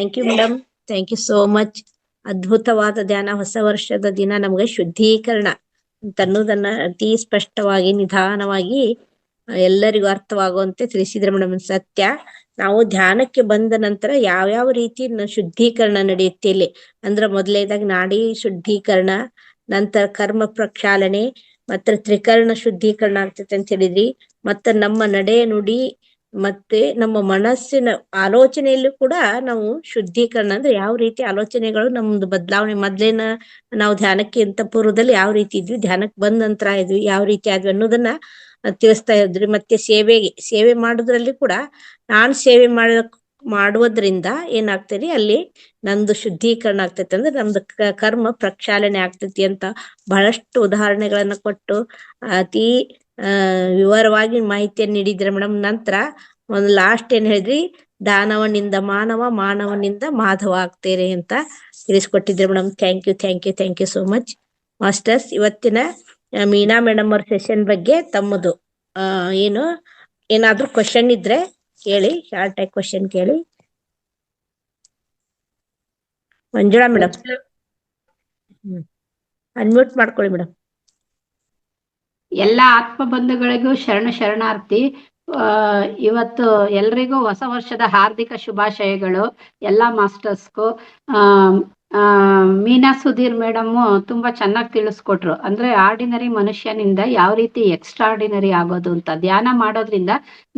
Thank you madam, thank you so much. ಅದ್ಭುತವಾದ ಧ್ಯಾನ, ಹೊಸ ವರ್ಷದ ದಿನ ನಮಗೆ ಶುದ್ಧೀಕರಣ ಅಂತನ್ನೋದನ್ನ ಅತಿ ಸ್ಪಷ್ಟವಾಗಿ ನಿಧಾನವಾಗಿ ಎಲ್ಲರಿಗೂ ಅರ್ಥವಾಗುವಂತೆ ತಿಳಿಸಿದ್ರೆ ಮೇಡಮ್. ಸತ್ಯ. ನಾವು ಧ್ಯಾನಕ್ಕೆ ಬಂದ ನಂತರ ಯಾವ್ಯಾವ ರೀತಿ ಶುದ್ಧೀಕರಣ ನಡೆಯುತ್ತೆ ಇಲ್ಲಿ ಅಂದ್ರೆ, ಮೊದಲನೇದಾಗಿ ನಾಡಿ ಶುದ್ಧೀಕರಣ, ನಂತರ ಕರ್ಮ ಪ್ರಕ್ಷಾಳನೆ, ಮತ್ತೆ ತ್ರಿಕರಣ ಶುದ್ಧೀಕರಣ ಆಗ್ತೈತೆ ಅಂತ ಹೇಳಿದ್ರಿ. ಮತ್ತೆ ನಮ್ಮ ನಡೆ ನುಡಿ ಮತ್ತೆ ನಮ್ಮ ಮನಸ್ಸಿನ ಆಲೋಚನೆಯಲ್ಲೂ ಕೂಡ ನಾವು ಶುದ್ಧೀಕರಣ ಅಂದ್ರೆ ಯಾವ ರೀತಿ ಆಲೋಚನೆಗಳು ನಮ್ದು ಬದಲಾವಣೆ, ಮೊದ್ಲೇನ ನಾವು ಧ್ಯಾನಕ್ಕಿಂತ ಪೂರ್ವದಲ್ಲಿ ಯಾವ ರೀತಿ ಇದ್ವಿ, ಧ್ಯಾನಕ್ಕೆ ಬಂದ ನಂತರ ಇದ್ವಿ ಯಾವ ರೀತಿ ಆದ್ವಿ ಅನ್ನೋದನ್ನ ತಿಳಿಸ್ತಾ ಇದ್ರಿ. ಮತ್ತೆ ಸೇವೆ ಮಾಡೋದ್ರಲ್ಲಿ ಕೂಡ ನಾನು ಸೇವೆ ಮಾಡುವುದ್ರಿಂದ ಏನಾಗ್ತದೆ ಅಲ್ಲಿ ನಂದು ಶುದ್ಧೀಕರಣ ಆಗ್ತೈತಿ, ಅಂದ್ರೆ ನಮ್ದು ಕರ್ಮ ಪ್ರಕ್ಷಾಳನೆ ಆಗ್ತೈತಿ ಅಂತ ಬಹಳಷ್ಟು ಉದಾಹರಣೆಗಳನ್ನ ಕೊಟ್ಟು ಅತಿ ವಿವರವಾಗಿ ಮಾಹಿತಿಯನ್ನು ನೀಡಿದ್ರೆ ಮೇಡಮ್. ನಂತರ ಒಂದು ಲಾಸ್ಟ್ ಏನ್ ಹೇಳಿದ್ರಿ, ದಾನವನಿಂದ ಮಾನವ, ಮಾನವನಿಂದ ಮಾಧವ ಆಗ್ತೇನೆ ಅಂತ ತಿಳಿಸ್ಕೊಟ್ಟಿದ್ರೆ madam. Thank you, thank you, thank you so much masters. ಇವತ್ತಿನ ಮೀನಾ ಮೇಡಮ್ ಅವ್ರ ಸೆಷನ್ ಬಗ್ಗೆ ತಮ್ಮದು ಏನಾದ್ರೂ ಕ್ವಶನ್ ಇದ್ರೆ ಕೇಳಿ, ಶಾರ್ಟ್ ಆಗಿ ಕ್ವಶನ್ ಕೇಳಿ. ಮಂಜುಳಾ ಮೇಡಮ್ ಅನ್ಮ್ಯೂಟ್ ಮಾಡ್ಕೊಳ್ಳಿ ಮೇಡಮ್. ಎಲ್ಲ ಆತ್ಮ ಬಂಧುಗಳಿಗೂ ಶರಣಾರ್ಥಿ. ಇವತ್ತು ಎಲ್ರಿಗೂ ಹೊಸ ವರ್ಷದ ಹಾರ್ದಿಕ ಶುಭಾಶಯಗಳು ಎಲ್ಲ ಮಾಸ್ಟರ್ಸ್ಗೂ. ಮೀನಾ ಸುಧೀರ್ ಮೇಡಮ್ ತುಂಬಾ ಚೆನ್ನಾಗಿ ತಿಳಿಸ್ಕೊಟ್ರು. ಅಂದ್ರೆ ಆರ್ಡಿನರಿ ಮನುಷ್ಯನಿಂದ ಯಾವ ರೀತಿ ಎಕ್ಸ್ಟ್ರಾರ್ಡಿನರಿ ಆಗೋದು ಅಂತ, ಧ್ಯಾನ ಮಾಡೋದ್ರಿಂದ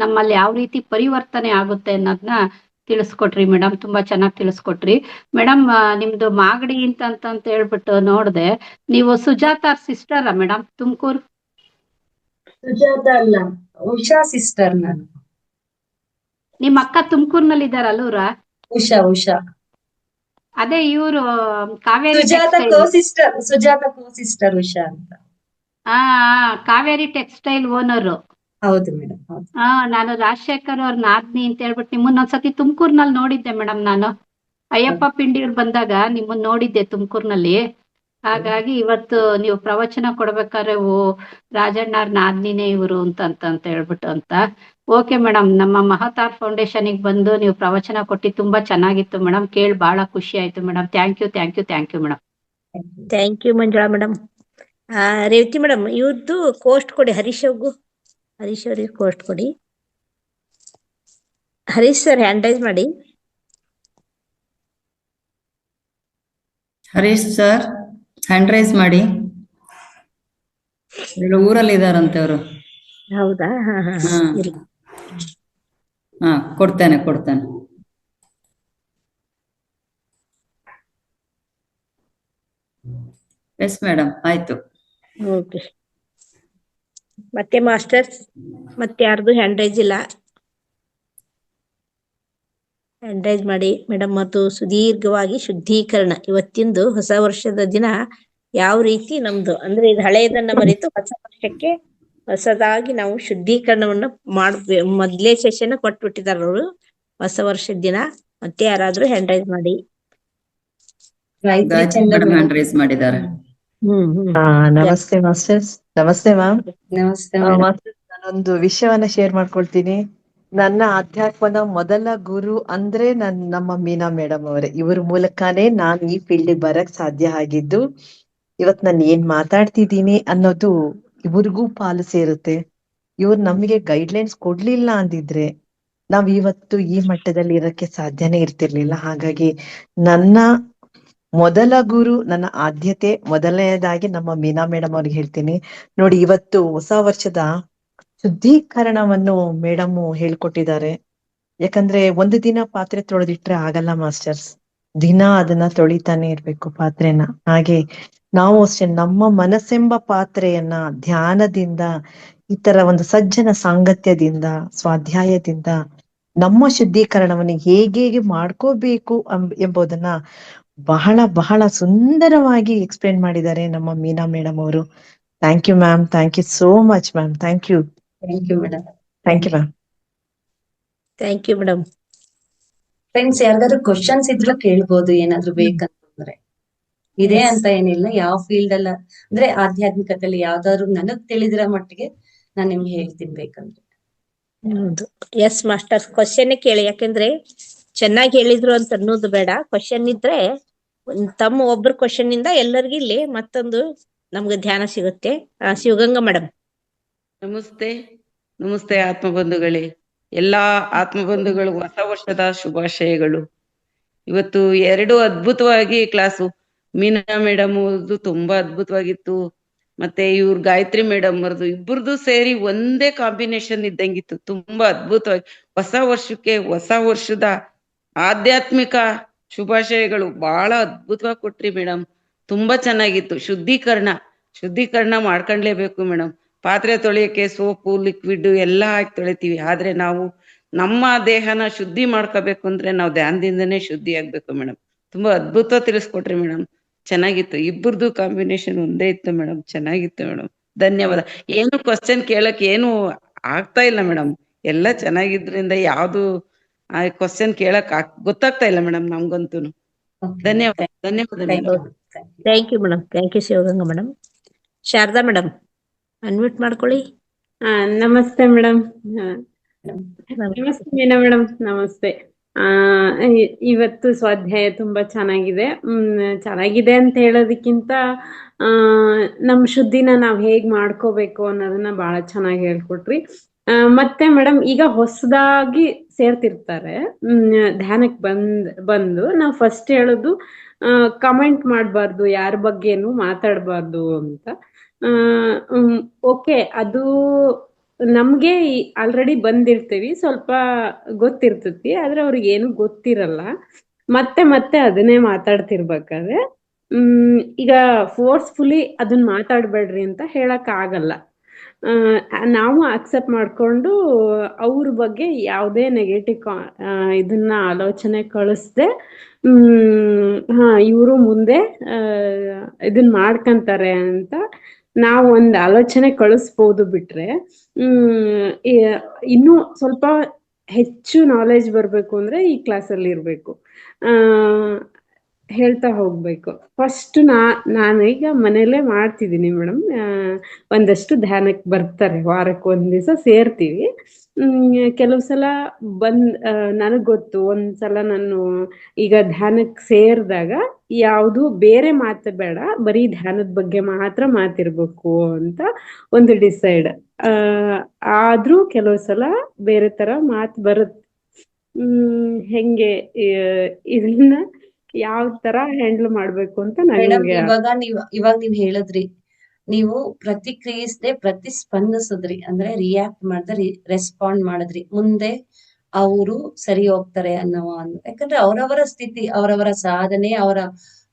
ನಮ್ಮಲ್ಲಿ ಯಾವ ರೀತಿ ಪರಿವರ್ತನೆ ಆಗುತ್ತೆ ಅನ್ನೋದನ್ನ ತಿಳಿಸ್ಕೊಟ್ರಿ ಮೇಡಮ್. ತುಂಬಾ ಚೆನ್ನಾಗಿ ತಿಳಿಸ್ಕೊಟ್ರಿ ಮೇಡಮ್. ನಿಮ್ದು ಮಾಗಡಿ ಅಂತ ಹೇಳ್ಬಿಟ್ಟು ನೋಡ್ದೆ, ನೀವು ಸುಜಾತ ಸಿಸ್ಟರಾ ಮೇಡಮ್? ತುಮಕೂರು ಸುಜಾತ ಅಲ್ಲ, ಉಷಾ ಸಿಸ್ಟರ್. ನಾನು ನಿಮ್ಮ ಅಕ್ಕ ತುಮಕೂರ್ನಲ್ಲಿ ಇದ್ದಾರಲ್ಲೂರ? ಉಷಾ. ಅದೇ ಇವರು ಕಾವೇರಿ ಸುಜಾತ ಕೋ ಸಿಸ್ಟರ್ ಉಷಾ ಅಂತ. Kaveri textile owner. ಹೌದು ಮೇಡಮ್. ನಾನು ರಾಜಶೇಖರ್ ಅವ್ರ ನಾದ್ನಿ ಅಂತ ಹೇಳ್ಬಿಟ್ಟು ನಿಮ್ಮನ್ನ ಒಂದ್ಸತಿ ತುಮಕೂರ್ನಲ್ಲಿ ನೋಡಿದ್ದೆ ಮೇಡಮ್. ನಾನು ಅಯ್ಯಪ್ಪ ಪಿಂಡಿಯವ್ರು ಬಂದಾಗ ನಿಮ್ಮನ್ನ ನೋಡಿದ್ದೆ ತುಮಕೂರ್ನಲ್ಲಿ. ಹಾಗಾಗಿ ಇವತ್ತು ನೀವು ಪ್ರವಚನ ಕೊಡ್ಬೇಕಾದ್ರೆ ರಾಜಣ್ಣವ್ರ ನಾದ್ನಿನೇ ಇವರು ಅಂತ ಹೇಳ್ಬಿಟ್ಟು ಅಂತ. ಓಕೆ ಮೇಡಮ್, ನಮ್ಮ ಮಹತಾರ್ ಫೌಂಡೇಶನ್ಗೆ ಬಂದು ನೀವು ಪ್ರವಚನ ಕೊಟ್ಟು ತುಂಬಾ ಚೆನ್ನಾಗಿತ್ತು ಮೇಡಮ್. ಕೇಳಿ ಬಹಳ ಖುಷಿ ಆಯ್ತು madam. Thank you madam. Thank you Manjula madam. Revathi madam ಇವ್ರದ್ದು ಕೋಸ್ಟ್ ಕೊಡಿ, ಹರೀಶ್ ಅವ್ರಿಗೆ ಕೋಸ್ಟ್ ಕೊಡಿ. ಹರೀಶ್ ಸರ್ ಹ್ಯಾಂಡ್ ರೈಸ್ ಮಾಡಿ. ಹರೀಶ್ ಸರ್ ಹ್ಯಾಂಡ್ ರೈಸ್ ಮಾಡಿ. ಊರಲ್ಲಿ ಇದಾರಂತೆ ಅವರು. ಹೌದಾ? ಕೊಡ್ತೇನೆ. ಎಸ್ ಮೇಡಮ್, ಆಯ್ತು. ಓಕೆ. ಮತ್ತೆ ಮಾಸ್ಟರ್ಸ್ ಮತ್ತೆ ಯಾರ್ದು ಹ್ಯಾಂಡ್ ರೈಸ್ ಇಲ್ಲ? ಹ್ಯಾಂಡ್ ರೈಸ್ ಮಾಡಿ ಮೇಡಮ್. ಮತ್ತು ಸುದೀರ್ಘವಾಗಿ ಶುದ್ಧೀಕರಣ, ಇವತ್ತಿಂದು ಹೊಸ ವರ್ಷದ ದಿನ ಯಾವ ರೀತಿ ನಮ್ದು ಅಂದ್ರೆ ಇದು ಹಳೆಯದನ್ನ ಮರೆತು ಹೊಸ ವರ್ಷಕ್ಕೆ ಹೊಸದಾಗಿ ನಾವು ಶುದ್ಧೀಕರಣವನ್ನು ಮೊದ್ಲೇ ಸೆಷನ್ ಕೊಟ್ಬಿಟ್ಟಿದಾರ ಅವರು ಹೊಸ ವರ್ಷದ ದಿನ. ಮತ್ತೆ ಯಾರಾದ್ರೂ ಹ್ಯಾಂಡ್ ರೈಸ್ ಮಾಡಿ. ಹ್ಯಾಂಡ್ ರೈಸ್ ಮಾಡಿದ್ದಾರೆ. ನಮಸ್ತೆ ಮಾಸ್ಟರ್ಸ್. ನಮಸ್ತೆ ಮ್ಯಾಮ್. ನಮಸ್ತೆ. ನಾನೊಂದು ವಿಷಯವನ್ನ ಶೇರ್ ಮಾಡ್ಕೊಳ್ತೀನಿ. ನನ್ನ ಅಧ್ಯಾತ್ಮದ ಮೊದಲ ಗುರು ಅಂದ್ರೆ ನಮ್ಮ ಮೀನಾ ಮೇಡಮ್ ಅವರೇ. ಇವ್ರ ಮೂಲಕನೇ ನಾನು ಈ ಫೀಲ್ಡ್ ಬರಕ್ ಸಾಧ್ಯ ಆಗಿದ್ದು. ಇವತ್ ನಾನು ಏನ್ ಮಾತಾಡ್ತಿದ್ದೀನಿ ಅನ್ನೋದು ಇವ್ರಿಗೂ ಪಾಲು ಸೇರುತ್ತೆ. ಇವ್ರು ನಮಗೆ ಗೈಡ್ಲೈನ್ಸ್ ಕೊಡ್ಲಿಲ್ಲ ಅಂದಿದ್ರೆ ನಾವ್ ಇವತ್ತು ಈ ಮಟ್ಟದಲ್ಲಿ ಇರಕ್ಕೆ ಸಾಧ್ಯನೇ ಇರ್ತಿರ್ಲಿಲ್ಲ. ಹಾಗಾಗಿ ನನ್ನ ಮೊದಲ ಗುರು, ನನ್ನ ಆದ್ಯತೆ ಮೊದಲನೇದಾಗಿ ನಮ್ಮ ಮೀನಾ ಮೇಡಮ್ ಅವ್ರಿಗೆ ಹೇಳ್ತೀನಿ. ನೋಡಿ, ಇವತ್ತು ಹೊಸ ವರ್ಷದ ಶುದ್ಧೀಕರಣವನ್ನು ಮೇಡಮ್ ಹೇಳ್ಕೊಟ್ಟಿದ್ದಾರೆ. ಯಾಕಂದ್ರೆ ಒಂದು ದಿನ ಪಾತ್ರೆ ತೊಳೆದಿಟ್ರೆ ಆಗಲ್ಲ ಮಾಸ್ಟರ್ಸ್, ದಿನ ಅದನ್ನ ತೊಳಿತಾನೆ ಇರ್ಬೇಕು ಪಾತ್ರೆನ. ಹಾಗೆ ನಾವು ಅಷ್ಟೇ ನಮ್ಮ ಮನಸ್ಸೆಂಬ ಪಾತ್ರೆಯನ್ನ ಧ್ಯಾನದಿಂದ, ಈ ತರ ಒಂದು ಸಜ್ಜನ ಸಾಂಗತ್ಯದಿಂದ, ಸ್ವಾಧ್ಯಾಯದಿಂದ ನಮ್ಮ ಶುದ್ಧೀಕರಣವನ್ನು ಹೇಗೆ ಮಾಡ್ಕೋಬೇಕು ಎಂಬುದನ್ನ ಬಹಳ ಬಹಳ ಸುಂದರವಾಗಿ ಎಕ್ಸ್ಪ್ಲೇನ್ ಮಾಡಿದ್ದಾರೆ ನಮ್ಮ ಮೀನಾ ಮೇಡಮ್ ಅವರು. Thank you ma'am. Thank you so much ma'am. Thank you madam. Thank you ma'am. Thank you madam. Friends, ಯಾರಿಗಾದ್ರು ಕ್ವಶನ್ಸ್ ಇದ್ರು ಕೇಳ್ಬೋದು, ಏನಾದ್ರು ಬೇಕಂತಂದ್ರೆ. ಇದೇ ಅಂತ ಏನಿಲ್ಲ, ಯಾವ ಫೀಲ್ಡ್ ಅಲ್ಲ ಅಂದ್ರೆ ಆಧ್ಯಾತ್ಮಿಕತೆಯಲ್ಲಿ ಯಾವ್ದಾದ್ರು ನನಗ್ ತಿಳಿದಿರೋ ಮಟ್ಟಿಗೆ ನಾನ್ ನಿಮ್ಗೆ ಹೇಳ್ತೀನಿ ಬೇಕಂದ್ರೆ. ಹೌದು. ಎಸ್ ಮಾಸ್ಟರ್ಸ್, ಕ್ವಶನ್ ಕೇಳಿ. ಯಾಕಂದ್ರೆ ಚೆನ್ನಾಗಿ ಹೇಳಿದ್ರು ಅಂತ ಅನ್ನೋದು ಬೇಡ. ಕ್ವಶನ್ ಇದ್ರೆ ತಮ್ಮ ಒಬ್ರ ಕ್ವಶನ್ ಇಂದ ಎಲ್ಲರಿಗೂ ಇಲ್ಲಿ ಮತ್ತೊಂದು ನಮ್ಗೆ ಧ್ಯಾನ ಸಿಗುತ್ತೆ. ಶಿವಗಂಗಾ ಮೇಡಮ್. ನಮಸ್ತೆ. ನಮಸ್ತೆ ಆತ್ಮಬಂಧುಗಳೇ. ಎಲ್ಲಾ ಆತ್ಮಬಂಧುಗಳು ಹೊಸ ವರ್ಷದ ಶುಭಾಶಯಗಳು. ಇವತ್ತು 2 ಅದ್ಭುತವಾಗಿ ಕ್ಲಾಸು. ಮೀನಾ ಮೇಡಮ್ ಅವ್ರದ್ದು ತುಂಬಾ ಅದ್ಭುತವಾಗಿತ್ತು, ಮತ್ತೆ ಇವ್ರ ಗಾಯತ್ರಿ ಮೇಡಮ್ ಅವ್ರದ್ದು ಇಬ್ಬರದು ಸೇರಿ ಒಂದೇ ಕಾಂಬಿನೇಷನ್ ಇದ್ದಂಗಿತ್ತು. ತುಂಬಾ ಅದ್ಭುತವಾಗಿ ಹೊಸ ವರ್ಷಕ್ಕೆ ಹೊಸ ವರ್ಷದ ಆಧ್ಯಾತ್ಮಿಕ ಶುಭಾಶಯಗಳು ಬಹಳ ಅದ್ಭುತವಾಗಿ ಕೊಟ್ರಿ ಮೇಡಮ್. ತುಂಬಾ ಚೆನ್ನಾಗಿತ್ತು. ಶುದ್ಧೀಕರಣ ಮಾಡ್ಕೊಂಡ್ಲೇಬೇಕು ಮೇಡಮ್. ಪಾತ್ರೆ ತೊಳೆಯಕ್ಕೆ ಸೋಪು ಲಿಕ್ವಿಡ್ ಎಲ್ಲಾ ಹಾಕಿ ತೊಳಿತೀವಿ, ಆದ್ರೆ ನಾವು ನಮ್ಮ ದೇಹನ ಶುದ್ಧಿ ಮಾಡ್ಕೋಬೇಕು ಅಂದ್ರೆ ನಾವು ಧ್ಯಾನದಿಂದನೇ ಶುದ್ಧಿ ಆಗ್ಬೇಕು ಮೇಡಮ್. ತುಂಬಾ ಅದ್ಭುತ ತಿಳಿಸ್ಕೊಟ್ರಿ ಮೇಡಮ್. ಚೆನ್ನಾಗಿತ್ತು. ಇಬ್ಬರದು ಕಾಂಬಿನೇಷನ್ ಒಂದೇ ಇತ್ತು ಮೇಡಮ್. ಚೆನ್ನಾಗಿತ್ತು ಮೇಡಮ್. ಧನ್ಯವಾದ. ಏನು ಕ್ವಶನ್ ಕೇಳಕ್ ಏನು ಆಗ್ತಾ ಇಲ್ಲ ಮೇಡಮ್. ಎಲ್ಲ ಚೆನ್ನಾಗಿದ್ರಿಂದ ಯಾವ್ದು ಕ್ವಶನ್ ಕೇಳಕ್ ಗೊತ್ತಾಗ್ತಾ ಇಲ್ಲ ಮೇಡಮ್ ನಮ್ಗಂತೂ. ಧನ್ಯವಾದ. ಧನ್ಯವಾದ madam. Thank you madam. Thank you Shivaganga madam. Sharada madam unmute ಮಾಡ್ಕೊಳ್ಳಿ. ನಮಸ್ತೆ ಮೇಡಮ್. ನಮಸ್ತೆ ಮೀನಾ ಮೇಡಮ್. ನಮಸ್ತೆ. ಇವತ್ತು ಸ್ವಾಧ್ಯಾಯ ತುಂಬಾ ಚೆನ್ನಾಗಿದೆ. ಚೆನ್ನಾಗಿದೆ ಅಂತ ಹೇಳೋದಕ್ಕಿಂತ ನಮ್ ಶುದ್ಧಿನ ನಾವ್ ಹೇಗ್ ಮಾಡ್ಕೋಬೇಕು ಅನ್ನೋದನ್ನ ಬಹಳ ಚೆನ್ನಾಗಿ ಹೇಳ್ಕೊಟ್ರಿ. ಮತ್ತೆ ಮೇಡಮ್, ಈಗ ಹೊಸದಾಗಿ ಸೇರ್ತಿರ್ತಾರೆ, ಧ್ಯಾನಕ್ ಬಂದು ನಾವ್ ಫಸ್ಟ್ ಹೇಳೋದು ಕಮೆಂಟ್ ಮಾಡ್ಬಾರ್ದು, ಯಾರ ಬಗ್ಗೆನು ಮಾತಾಡ್ಬಾರ್ದು ಅಂತ. ಓಕೆ, ಅದು ನಮ್ಗೆ ಆಲ್ರೆಡಿ ಬಂದಿರ್ತೀವಿ, ಸ್ವಲ್ಪ ಗೊತ್ತಿರ್ತತಿ, ಆದ್ರೆ ಅವ್ರಿಗೆ ಏನು ಗೊತ್ತಿರಲ್ಲ. ಮತ್ತೆ ಅದನ್ನೇ ಮಾತಾಡ್ತಿರ್ಬೇಕಾದ್ರೆ ಈಗ ಫೋರ್ಸ್ಫುಲಿ ಅದನ್ನ ಮಾತಾಡ್ಬೇಡ್ರಿ ಅಂತ ಹೇಳಕ್ ಆಗಲ್ಲ. ನಾವು ಅಕ್ಸೆಪ್ಟ್ ಮಾಡ್ಕೊಂಡು ಅವ್ರ ಬಗ್ಗೆ ಯಾವುದೇ ನೆಗೆಟಿವ್ ಇದನ್ನ ಆಲೋಚನೆ ಕಳಿಸ್ದೆ ಇವರು ಮುಂದೆ ಇದನ್ ಮಾಡ್ಕಂತಾರೆ ಅಂತ ನಾವು ಒಂದು ಆಲೋಚನೆ ಕಳಿಸ್ಬೋದು. ಬಿಟ್ರೆ ಇನ್ನೂ ಸ್ವಲ್ಪ ಹೆಚ್ಚು ನಾಲೆಜ್ ಬರ್ಬೇಕು ಅಂದ್ರೆ ಈ ಕ್ಲಾಸಲ್ಲಿ ಇರ್ಬೇಕು, ಹೇಳ್ತಾ ಹೋಗ್ಬೇಕು. ಫಸ್ಟ್ ನಾನು ಈಗ ಮನೇಲೆ ಮಾಡ್ತಿದ್ದೀನಿ ಮೇಡಮ್. ಒಂದಷ್ಟು ಧ್ಯಾನಕ್ಕೆ ಬರ್ತಾರೆ, ವಾರಕ್ಕೆ ಒಂದ್ ದಿವಸ ಸೇರ್ತೀವಿ. ಕೆಲವು ಸಲ ನನಗ್ ಗೊತ್ತು, ಒಂದ್ಸಲ ನಾನು ಈಗ ಧ್ಯಾನಕ್ಕೆ ಸೇರಿದಾಗ ಯಾವುದು ಬೇರೆ ಮಾತು ಬೇಡ, ಬರೀ ಧ್ಯಾನದ ಬಗ್ಗೆ ಮಾತ್ರ ಮಾತಿರ್ಬೇಕು ಅಂತ ಒಂದು ಡಿಸೈಡ್. ಆದ್ರೂ ಕೆಲವು ಸಲ ಬೇರೆ ತರ ಮಾತು ಬರುತ್ತೆ. ಹೆಂಗೆ ಇದನ್ನ ಯಾವ ತರ ಹ್ಯಾಂಡಲ್ ಮಾಡ್ಬೇಕು ಅಂತ ನನಗೆ. ಇವಾಗ ನೀವ್ ಹೇಳಿದ್ರಿ, ನೀವು ಪ್ರತಿಕ್ರಿಯಿಸದೆ ಪ್ರತಿಸ್ಪಂದಿಸಿದ್ರಿ, ಅಂದ್ರೆ ರಿಯಾಕ್ಟ್ ಮಾಡಿದ್ರೆ ರೆಸ್ಪಾಂಡ್ ಮಾಡಿದ್ರಿ, ಮುಂದೆ ಅವರು ಸರಿ ಹೋಗ್ತಾರೆ ಯಾಕಂದ್ರೆ ಅವರವರ ಸ್ಥಿತಿ, ಅವರವರ ಸಾಧನೆ, ಅವರ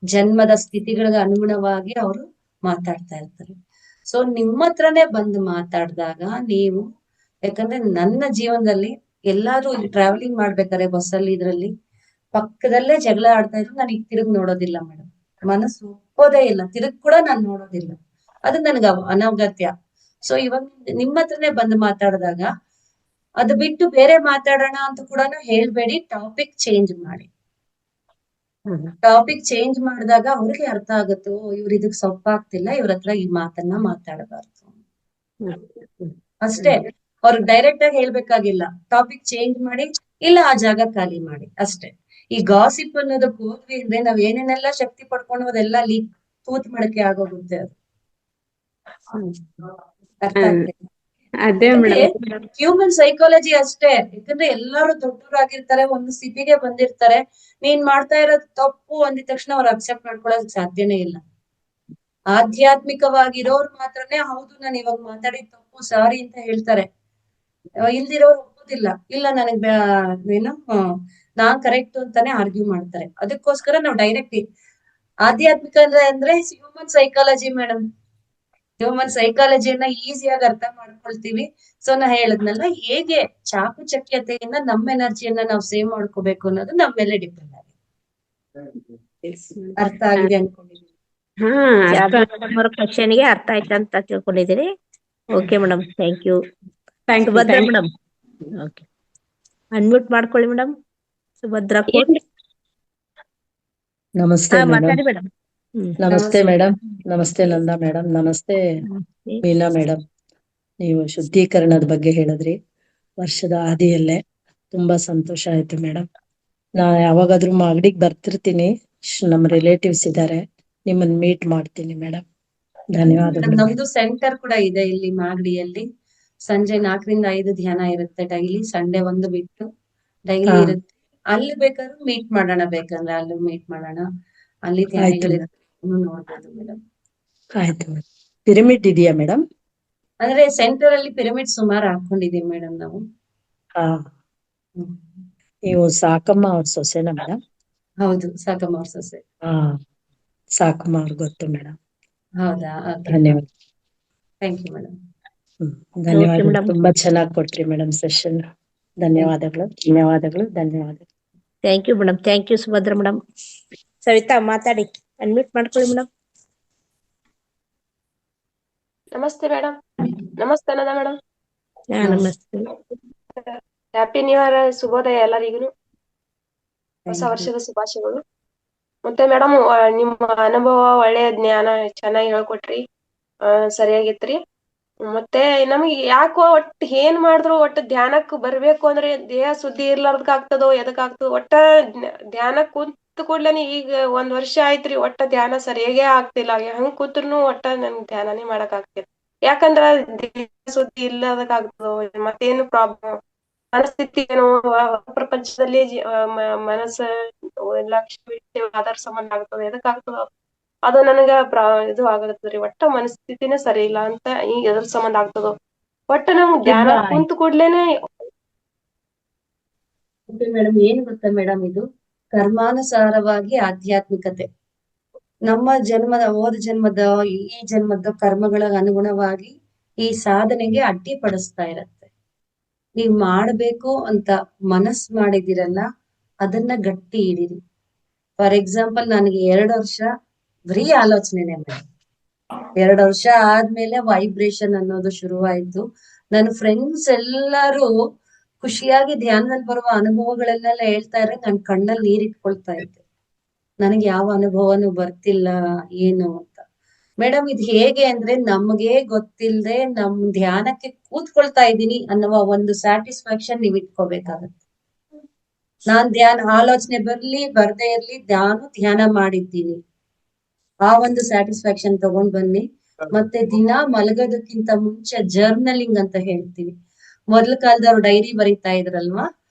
ಜನ್ಮದ ಸ್ಥಿತಿಗಳಿಗೆ ಅನುಗುಣವಾಗಿ ಅವರು ಮಾತಾಡ್ತಾ ಇರ್ತಾರೆ. ಸೊ ನಿಮ್ಮ ಹತ್ರನೇ ಬಂದು ಮಾತಾಡಿದಾಗ ನೀವು, ಯಾಕಂದ್ರೆ ನನ್ನ ಜೀವನದಲ್ಲಿ ಎಲ್ಲಾರು ಟ್ರಾವೆಲಿಂಗ್ ಮಾಡ್ಬೇಕಾರೆ ಬಸ್ಸಲ್ಲಿ ಇದ್ರಲ್ಲಿ ಪಕ್ಕದಲ್ಲೇ ಜಗಳ ಆಡ್ತಾ ಇದ್ರು, ನಾನು ಈಗ ತಿರುಗ್ ನೋಡೋದಿಲ್ಲ ಮೇಡಮ್. ಮನಸ್ಸು ಒಪ್ಪೋದೇ ಇಲ್ಲ, ತಿರುಗ್ ಕೂಡ ನಾನು ನೋಡೋದಿಲ್ಲ. ಅದು ನನ್ಗ ಅನಗತ್ಯ. ಸೊ ಇವಾಗ ನಿಮ್ಮ ಹತ್ರನೇ ಬಂದು ಮಾತಾಡಿದಾಗ ಅದು ಬಿಟ್ಟು ಬೇರೆ ಮಾತಾಡೋಣ ಅಂತ ಕೂಡ ಹೇಳ್ಬೇಡಿ, ಟಾಪಿಕ್ ಚೇಂಜ್ ಮಾಡಿ. ಟಾಪಿಕ್ ಚೇಂಜ್ ಮಾಡಿದಾಗ ಅವ್ರಿಗೆ ಅರ್ಥ ಆಗುತ್ತೋ, ಇವ್ರ ಇದಕ್ ಸೊಪ್ಪಾಗ್ತಿಲ್ಲ, ಇವ್ರ ಹತ್ರ ಈ ಮಾತನ್ನ ಮಾತಾಡಬಾರ್ದು ಅಷ್ಟೇ. ಅವ್ರಿಗೆ ಡೈರೆಕ್ಟ್ ಆಗಿ ಹೇಳ್ಬೇಕಾಗಿಲ್ಲ, ಟಾಪಿಕ್ ಚೇಂಜ್ ಮಾಡಿ, ಇಲ್ಲ ಆ ಜಾಗ ಖಾಲಿ ಮಾಡಿ ಅಷ್ಟೇ. ಈ ಗಾಸಿಪ್ ಅನ್ನೋದಕ್ಕೆ ಹೋದ್ವಿ ಅಂದ್ರೆ ನಾವ್ ಏನೇನೆಲ್ಲ ಶಕ್ತಿ ಪಡ್ಕೊಂಡು ಅದೆಲ್ಲ ತೂತ್ ಮಡಕೆ ಆಗೋಗುತ್ತೆ. ಅದು ಅರ್ಥ ಆಗ್ತದೆ. ಹ್ಯೂಮನ್ ಸೈಕಾಲಜಿ ಅಷ್ಟೇ. ಯಾಕಂದ್ರೆ ಎಲ್ಲಾರು ದೊಡ್ಡವರಾಗಿರ್ತಾರೆ, ಒಂದು ಸ್ಥಿತಿಗೆ ಬಂದಿರ್ತಾರೆ, ನೀನ್ ಮಾಡ್ತಾ ಇರೋದು ತಪ್ಪು ಅಂದಿದ ತಕ್ಷಣ ಅವ್ರು ಅಕ್ಸೆಪ್ಟ್ ಮಾಡ್ಕೊಳಕ್ ಸಾಧ್ಯನೇ ಇಲ್ಲ. ಆಧ್ಯಾತ್ಮಿಕವಾಗಿರೋರು ಮಾತ್ರನೇ ಹೌದು ನಾನು ಇವಾಗ ಮಾತಾಡಿದ ತಪ್ಪು, ಸಾರಿ ಅಂತ ಹೇಳ್ತಾರೆ. ಇಲ್ದಿರೋರು ಒಪ್ಪೋದಿಲ್ಲ, ಇಲ್ಲ ನನಗ್ ಏನು ನಾನ್ ಕರೆಕ್ಟ್ ಅಂತಾನೆ ಆರ್ಗ್ಯೂ ಮಾಡ್ತಾರೆ. ಅದಕ್ಕೋಸ್ಕರ ನಾವು ಡೈರೆಕ್ಟ್ ಆಧ್ಯಾತ್ಮಿಕ ಅಂದ್ರೆ ಹ್ಯೂಮನ್ ಸೈಕಾಲಜಿ ಮೇಡಮ್. ಹ್ಯೂಮನ್ ಸೈಕಾಲಜಿಯನ್ನ ಈಸಿಯಾಗಿ ಅರ್ಥ ಮಾಡ್ಕೊಳ್ತೀವಿ. ಸೊ ನಾ ಹೇಳದ್ನಲ್ಲ, ಹೇಗೆ ಚಾಕುಚಕ್ಯತೆಯಿಂದ ನಮ್ಮ ಎನರ್ಜಿಯನ್ನ ನಾವು ಸೇವ್ ಮಾಡ್ಕೋಬೇಕು ಅನ್ನೋದು ನಮ್ಮ ಮೇಲೆ ಡಿಪೆಂಡ್ ಆಗಿದೆ. ಅರ್ಥ ಆಗಿದೆ ಅನ್ಕೊಂಡಿದ್ದೀನಿ. ಕ್ವಶನ್ಗೆ ಅರ್ಥ ಆಯ್ತು ಅಂತ ತಿಳ್ಕೊಂಡಿದ್ದೀರಿ. Okay madam, thank you. Subhadra madam okay, unmute ಮಾಡ್ಕೊಳ್ಳಿ ಮೇಡಮ್. ಸುಭದ್ರಾ ಕೋಟ್. ನಮಸ್ತೆ ಮಾತಾಡಿ ಮೇಡಮ್. ನಮಸ್ತೆ ಮೇಡಮ್. ನಮಸ್ತೆ ನಂದಾ ಮೇಡಮ್. ನಮಸ್ತೆ ಮೀನಾ ಮೇಡಮ್. ನೀವು ಶುದ್ಧೀಕರಣದ ಬಗ್ಗೆ ಹೇಳಿದ್ರಿ ವರ್ಷದ ಆದಿಯಲ್ಲೇ, ತುಂಬಾ ಸಂತೋಷ ಆಯ್ತು ಮೇಡಮ್. ನಾ ಯಾವಾಗಾದ್ರೂ ಮಾಗಡಿಗ್ ಬರ್ತಿರ್ತೀನಿ. ನಮ್ ರಿಲೇಟಿವ್ಸ್ ಇದಾರೆ, ನಿಮ್ಮನ್ನ ಮೀಟ್ ಮಾಡ್ತೀನಿ ಮೇಡಮ್. ಧನ್ಯವಾದಗಳು. ನಮ್ದು ಸೆಂಟರ್ ಕೂಡ ಇದೆ ಇಲ್ಲಿ ಮಾಗಡಿಯಲ್ಲಿ. ಸಂಜೆ 4ರಿಂದ 5 ಧ್ಯಾನ ಇರುತ್ತೆ ಡೈಲಿ, ಸಂಡೇ ಒಂದು ಬಿಟ್ಟು ಡೈಲಿ ಹಾ. ಇರುತ್ತೆ. ಅಲ್ಲಿ ಬೇಕಾದ್ರೂ ಮೀಟ್ ಮಾಡೋಣ, ಬೇಕಂದ್ರೆ ಅಲ್ಲೂ ಮೀಟ್ ಮಾಡೋಣ. ಅಲ್ಲಿ ಆಯ್ತು ಧ್ಯಾನಿಗಳಿರುತ್ತೆ, ನೋಡ್ಬೋದು ಮೇಡಮ್. ಆಯ್ತು ಮೇಡಮ್. ಪಿರಮಿಡ್ ಇದೆಯಾ ಮೇಡಮ್? ಅಂದ್ರೆ ಸೆಂಟರ್ ಅಲ್ಲಿ ಪಿರಮಿಡ್ ಸುಮಾರು ಹಾಕೊಂಡಿದೀವಿ ಮೇಡಮ್ ನಾವು. ಹಾ. ಹ್ಮ್. ನೀವು ಸಾಕಮ್ಮ ಅವ್ರ ಸೊಸೆನಾ ಮೇಡಮ್? ಹೌದು, ಸಾಕಮ್ಮ ಅವ್ರ ಸೊಸೆ. ಹಾ, ಸಾಕಮ್ಮ ಅವ್ರ ಗೊತ್ತು ಮೇಡಮ್. ಹೌದಾ? ಓಕೆ, ಧನ್ಯವಾದ. Thank you madam. ಧನ್ಯವಾದಗಳು. ಮೇಡಮ್. ತುಂಬಾ ಚೆನ್ನಾಗಿ ಕೊಟ್ರಿ ಮೇಡಮ್ ಸೆಷನ್. ಧನ್ಯವಾದಗಳು, ಧನ್ಯವಾದಗಳು, ಧನ್ಯವಾದಗಳು. Thank you madam. Thank you Subhadra madam. Savitha ಮಾತಾಡಿ, ಅನ್ಮ್ಯೂಟ್ ಮಾಡ್ಕೊಳ್ಳಿ ಮೇಡಮ್. ನಮಸ್ತೆ ಮೇಡಮ್. ನಮಸ್ತೆ ನದ ಮೇಡಮ್. ನಮಸ್ತೆ. ಹ್ಯಾಪಿ ನ್ಯೂ ಇಯರ್, ಶುಭೋದಯ ಎಲ್ಲರಿಗೂ. ಹೊಸ ವರ್ಷದ ಶುಭಾಶಯಗಳು. ಮತ್ತೆ ಮೇಡಮ್, ನಿಮ್ಮ ಅನುಭವ, ಒಳ್ಳೆಯ ಜ್ಞಾನ ಚೆನ್ನಾಗಿ ಹೇಳ್ಕೊಟ್ರಿ. ಸರಿಯಾಗಿತ್ರಿ. ಮತ್ತೆ ನಮಗೆ ಯಾಕೋ ಒಟ್ಟು ಏನ್ ಮಾಡಿದ್ರು ಒಟ್ಟು ಧ್ಯಾನಕ್ಕೆ ಬರ್ಬೇಕು ಅಂದ್ರೆ ದೇಹ ಸುದ್ದಿ ಇರ್ಲಾರ್ದಕ್ಕಾಗ್ತದೋ ಎದಕ್ಕಾಗ್ತದೋ, ಒಟ್ಟ ಧ್ಯಾನಕ್ ಕುಂತ ಕೂಡ್ಲೇನೆ ಈಗ 1 ವರ್ಷ ಆಯ್ತ್ರಿ, ಒಟ್ಟ ಧ್ಯಾನ ಸರಿಯಾಗೇ ಆಗ್ತಿಲ್ಲ. ಹೆಂಗ್ ಕೂತ್ರುನು ಒಟ್ಟ ನನ್ಗೆ ಧ್ಯಾನನೇ ಮಾಡಕ್ ಆಗ್ತಿಲ್ಲ. ಯಾಕಂದ್ರ ದೇಹ ಸುದ್ದಿ ಇಲ್ಲದಕ್ಕಾಗ್ತದೋ ಮತ್ತೇನು ಪ್ರಾಬ್ಲಮ್, ಮನಸ್ಥಿತಿ ಏನು ಪ್ರಪಂಚದಲ್ಲಿ ಮನಸ್ಸು ಲಕ್ಷ್ಯ ಅದರ ಸಂಬಂಧ ಆಗ್ತದೆ, ಎದಕ್ಕಾಗ್ತದೋ ಅದು ನನಗ ಇದು ಆಗತ್ತದ್ರಿ. ಒಟ್ಟ ಮನಸ್ಥಿತಿನೇ ಸರಿ ಇಲ್ಲ ಅಂತ ಈಗ ಎದ್ರ ಸಂಬಂಧ ಆಗ್ತದೋ. ಒಟ್ಟ ನಾವು ಧ್ಯಾನ ಕುಂತ ಕೂಡ್ಲೇನೆ. ಮೇಡಮ್, ಏನ್ ಗೊತ್ತಾ ಮೇಡಮ್, ಇದು ಕರ್ಮಾನುಸಾರವಾಗಿ ಆಧ್ಯಾತ್ಮಿಕತೆ. ನಮ್ಮ ಜನ್ಮದ, ಹೋದ ಜನ್ಮದ, ಈ ಜನ್ಮದ ಕರ್ಮಗಳ ಅನುಗುಣವಾಗಿ ಈ ಸಾಧನೆಗೆ ಅಡ್ಡಿಪಡಿಸ್ತಾ ಇರತ್ತೆ. ನೀವ್ ಮಾಡ್ಬೇಕು ಅಂತ ಮನಸ್ ಮಾಡಿದಿರಲ್ಲ, ಅದನ್ನ ಗಟ್ಟಿ ಹಿಡೀರಿ. ಫಾರ್ ಎಕ್ಸಾಂಪಲ್, ನನಗೆ 2 ವರ್ಷ ಬರೀ ಆಲೋಚನೆನೆ ಮೇಡಮ್. 2 ವರ್ಷ ಆದ್ಮೇಲೆ ವೈಬ್ರೇಷನ್ ಅನ್ನೋದು ಶುರುವಾಯ್ತು. ನನ್ನ ಫ್ರೆಂಡ್ಸ್ ಎಲ್ಲರೂ ಖುಷಿಯಾಗಿ ಧ್ಯಾನದಲ್ಲಿ ಬರುವ ಅನುಭವಗಳನ್ನೆಲ್ಲ ಹೇಳ್ತಾ ಇದ್ರೆ ನನ್ ಕಣ್ಣಲ್ಲಿ ನೀರಿಟ್ಕೊಳ್ತಾ ಇದ್ದೆ. ನನಗೆ ಯಾವ ಅನುಭವನೂ ಬರ್ತಿಲ್ಲ ಏನು ಅಂತ. ಮೇಡಮ್, ಇದು ಹೇಗೆ ಅಂದ್ರೆ ನಮ್ಗೆ ಗೊತ್ತಿಲ್ಲದೆ ನಮ್ ಧ್ಯಾನಕ್ಕೆ ಕೂತ್ಕೊಳ್ತಾ ಇದ್ದೀನಿ ಅನ್ನುವ ಒಂದು ಸ್ಯಾಟಿಸ್ಫ್ಯಾಕ್ಷನ್ ನೀವ್ ಇಟ್ಕೋಬೇಕಾಗತ್ತೆ. ನಾನ್ ಆಲೋಚನೆ ಬರ್ಲಿ ಬರ್ದೇ ಇರ್ಲಿ, ಧ್ಯಾನ ಮಾಡಿದ್ದೀನಿ, ಆ ಒಂದು ಸ್ಯಾಟಿಸ್ಫ್ಯಾಕ್ಷನ್ ತಗೊಂಡ್ ಬನ್ನಿ. ಮತ್ತೆ ದಿನ ಮಲಗೋದಕ್ಕಿಂತ ಮುಂಚೆ ಜರ್ನಲಿಂಗ್ ಅಂತ ಹೇಳ್ತೀವಿ. ಮೊದ್ಲ ಕಾಲದವ್ರು ಡೈರಿ ಬರೀತಾ ಇದ್ರಲ್ವಾ,